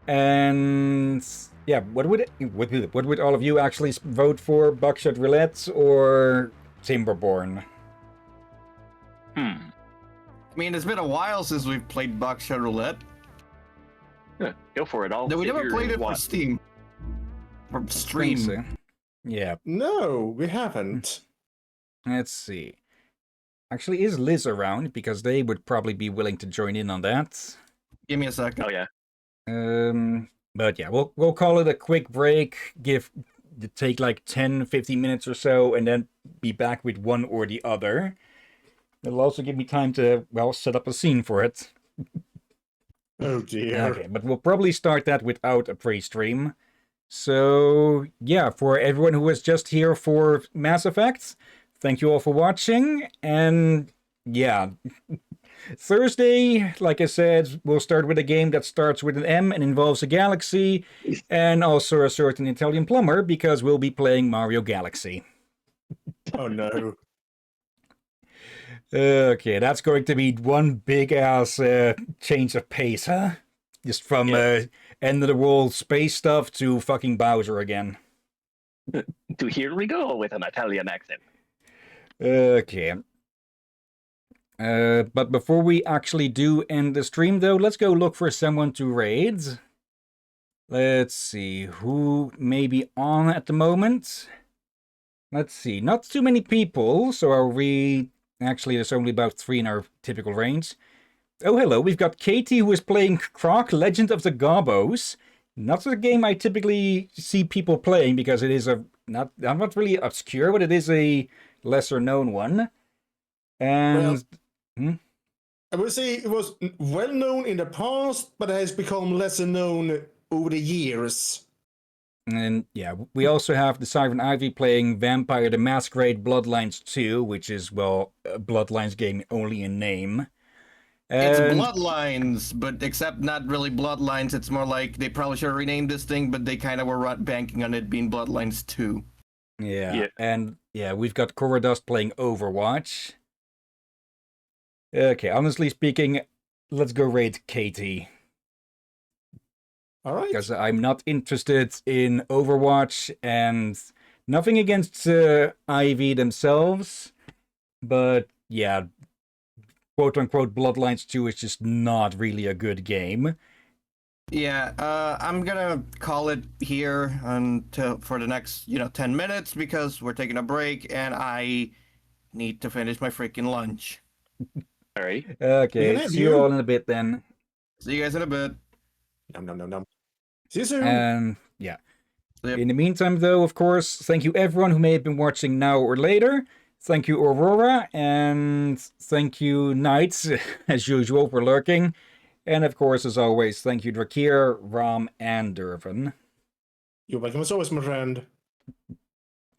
[SPEAKER 3] And yeah, what would all of you actually vote for? Buckshot Roulette or Timberborn?
[SPEAKER 2] I mean, it's been a while since we've played Buckshot Roulette.
[SPEAKER 4] Yeah, go for it.
[SPEAKER 2] We never played it for Steam. Or stream.
[SPEAKER 3] So. Yeah.
[SPEAKER 1] No, we haven't.
[SPEAKER 3] Let's see. Actually, is Liz around? Because they would probably be willing to join in on that.
[SPEAKER 2] Give me a second.
[SPEAKER 4] Oh yeah.
[SPEAKER 3] But yeah, we'll call it a quick break. Take like 10-15 minutes or so, and then be back with one or the other. It'll also give me time to set up a scene for it.
[SPEAKER 1] Oh dear.
[SPEAKER 3] Okay, but we'll probably start that without a pre-stream. So yeah, for everyone who was just here for Mass Effect, thank you all for watching, and yeah. Thursday, like I said, we'll start with a game that starts with an M and involves a galaxy, and also a certain Italian plumber, because we'll be playing Mario Galaxy.
[SPEAKER 1] Oh no.
[SPEAKER 3] Okay, that's going to be one big-ass change of pace, huh? Just from end of the world space stuff to fucking Bowser again.
[SPEAKER 4] To here we go with an Italian accent.
[SPEAKER 3] Okay. But before we actually do end the stream, though, let's go look for someone to raid. Let's see, who may be on at the moment? Let's see, not too many people, so I'll read... Actually, there's only about 3 in our typical range. Oh, hello, we've got Katie, who is playing Croc, Legend of the Gobos. Not a game I typically see people playing, because it is not really obscure, but it is a lesser-known one. And...
[SPEAKER 1] I would say it was well known in the past, but has become lesser known over the years.
[SPEAKER 3] And yeah, we also have the Siren Ivy playing Vampire the Masquerade Bloodlines 2, which is, well, a Bloodlines game only in name.
[SPEAKER 2] It's Bloodlines, but except not really Bloodlines. It's more like they probably should have renamed this thing, but they kind of were banking on it being Bloodlines 2.
[SPEAKER 3] Yeah, and yeah, we've got Corridust playing Overwatch. Okay, honestly speaking, let's go raid Katie.
[SPEAKER 1] All right.
[SPEAKER 3] Because I'm not interested in Overwatch, and nothing against Ivy themselves, but yeah, quote-unquote Bloodlines 2 is just not really a good game.
[SPEAKER 2] Yeah, I'm gonna call it here for the next 10 minutes, because we're taking a break and I need to finish my freaking lunch.
[SPEAKER 4] All right.
[SPEAKER 3] Okay, see you all in a bit then.
[SPEAKER 2] See you guys in a bit.
[SPEAKER 1] Nom. See you soon.
[SPEAKER 3] And yeah. In the meantime, though, of course, thank you everyone who may have been watching now or later. Thank you, Aurora, and thank you, Knights, as usual, for lurking. And of course, as always, thank you, Drakir, Ram, and Durvan.
[SPEAKER 1] You're welcome as always, my friend.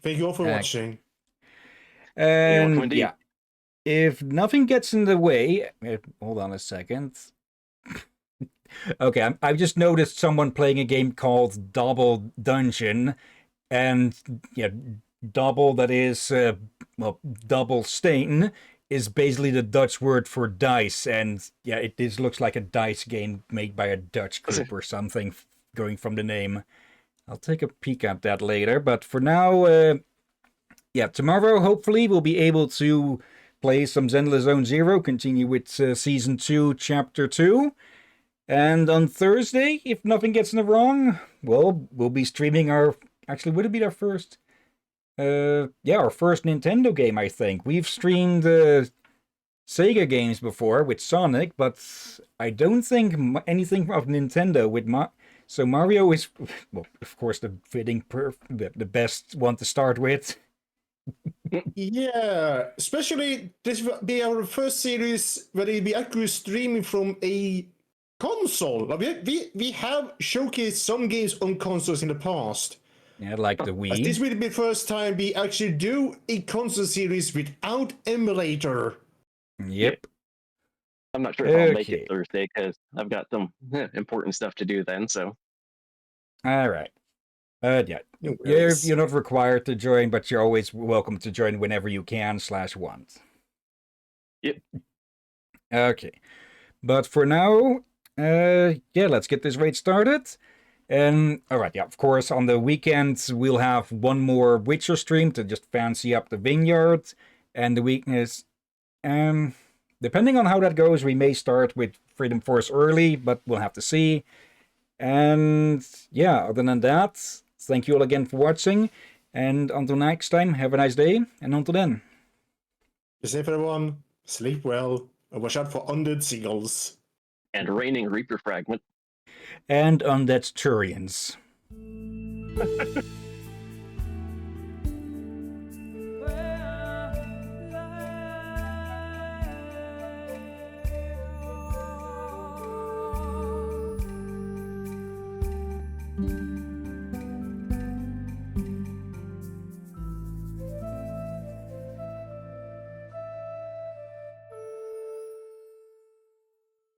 [SPEAKER 1] Thank you all for watching.
[SPEAKER 3] And yeah, if nothing gets in the way... Hold on a second. Okay, I've just noticed someone playing a game called Double Dungeon, and yeah, double, that is, double stain, is basically the Dutch word for dice, and yeah, this looks like a dice game made by a Dutch group or something, going from the name. I'll take a peek at that later, but for now, yeah, tomorrow, hopefully, we'll be able to play some Zenless Zone Zero, continue with Season 2, Chapter 2. And on Thursday, if nothing gets wrong, well, we'll be streaming our... Actually, would it be our first? Our first Nintendo game, I think. We've streamed Sega games before with Sonic, but I don't think anything of Nintendo with So Mario is, well, of course, the the best one to start with.
[SPEAKER 1] Yeah, especially this will be our first series where we'll be actually streaming from a console. We have showcased some games on consoles in the past.
[SPEAKER 3] Yeah, like the Wii.
[SPEAKER 1] This will be the first time we actually do a console series without emulator.
[SPEAKER 3] Yep.
[SPEAKER 4] I'm not sure if I'll make it Thursday because I've got some important stuff to do then. So.
[SPEAKER 3] All right. Yeah. You're not required to join, but you're always welcome to join whenever you can /want.
[SPEAKER 4] Yep.
[SPEAKER 3] Okay. But for now, let's get this raid started. And all right, of course, on the weekends we'll have one more Witcher stream to just fancy up the vineyard. And the weakness, depending on how that goes, we may start with Freedom Force early, but we'll have to see. And yeah, other than that, thank you all again for watching. And until next time, have a nice day. And until then.
[SPEAKER 1] Be safe, everyone. Sleep well. And watch out for undead seagulls.
[SPEAKER 4] And raining Reaper fragment.
[SPEAKER 3] And undead Turians.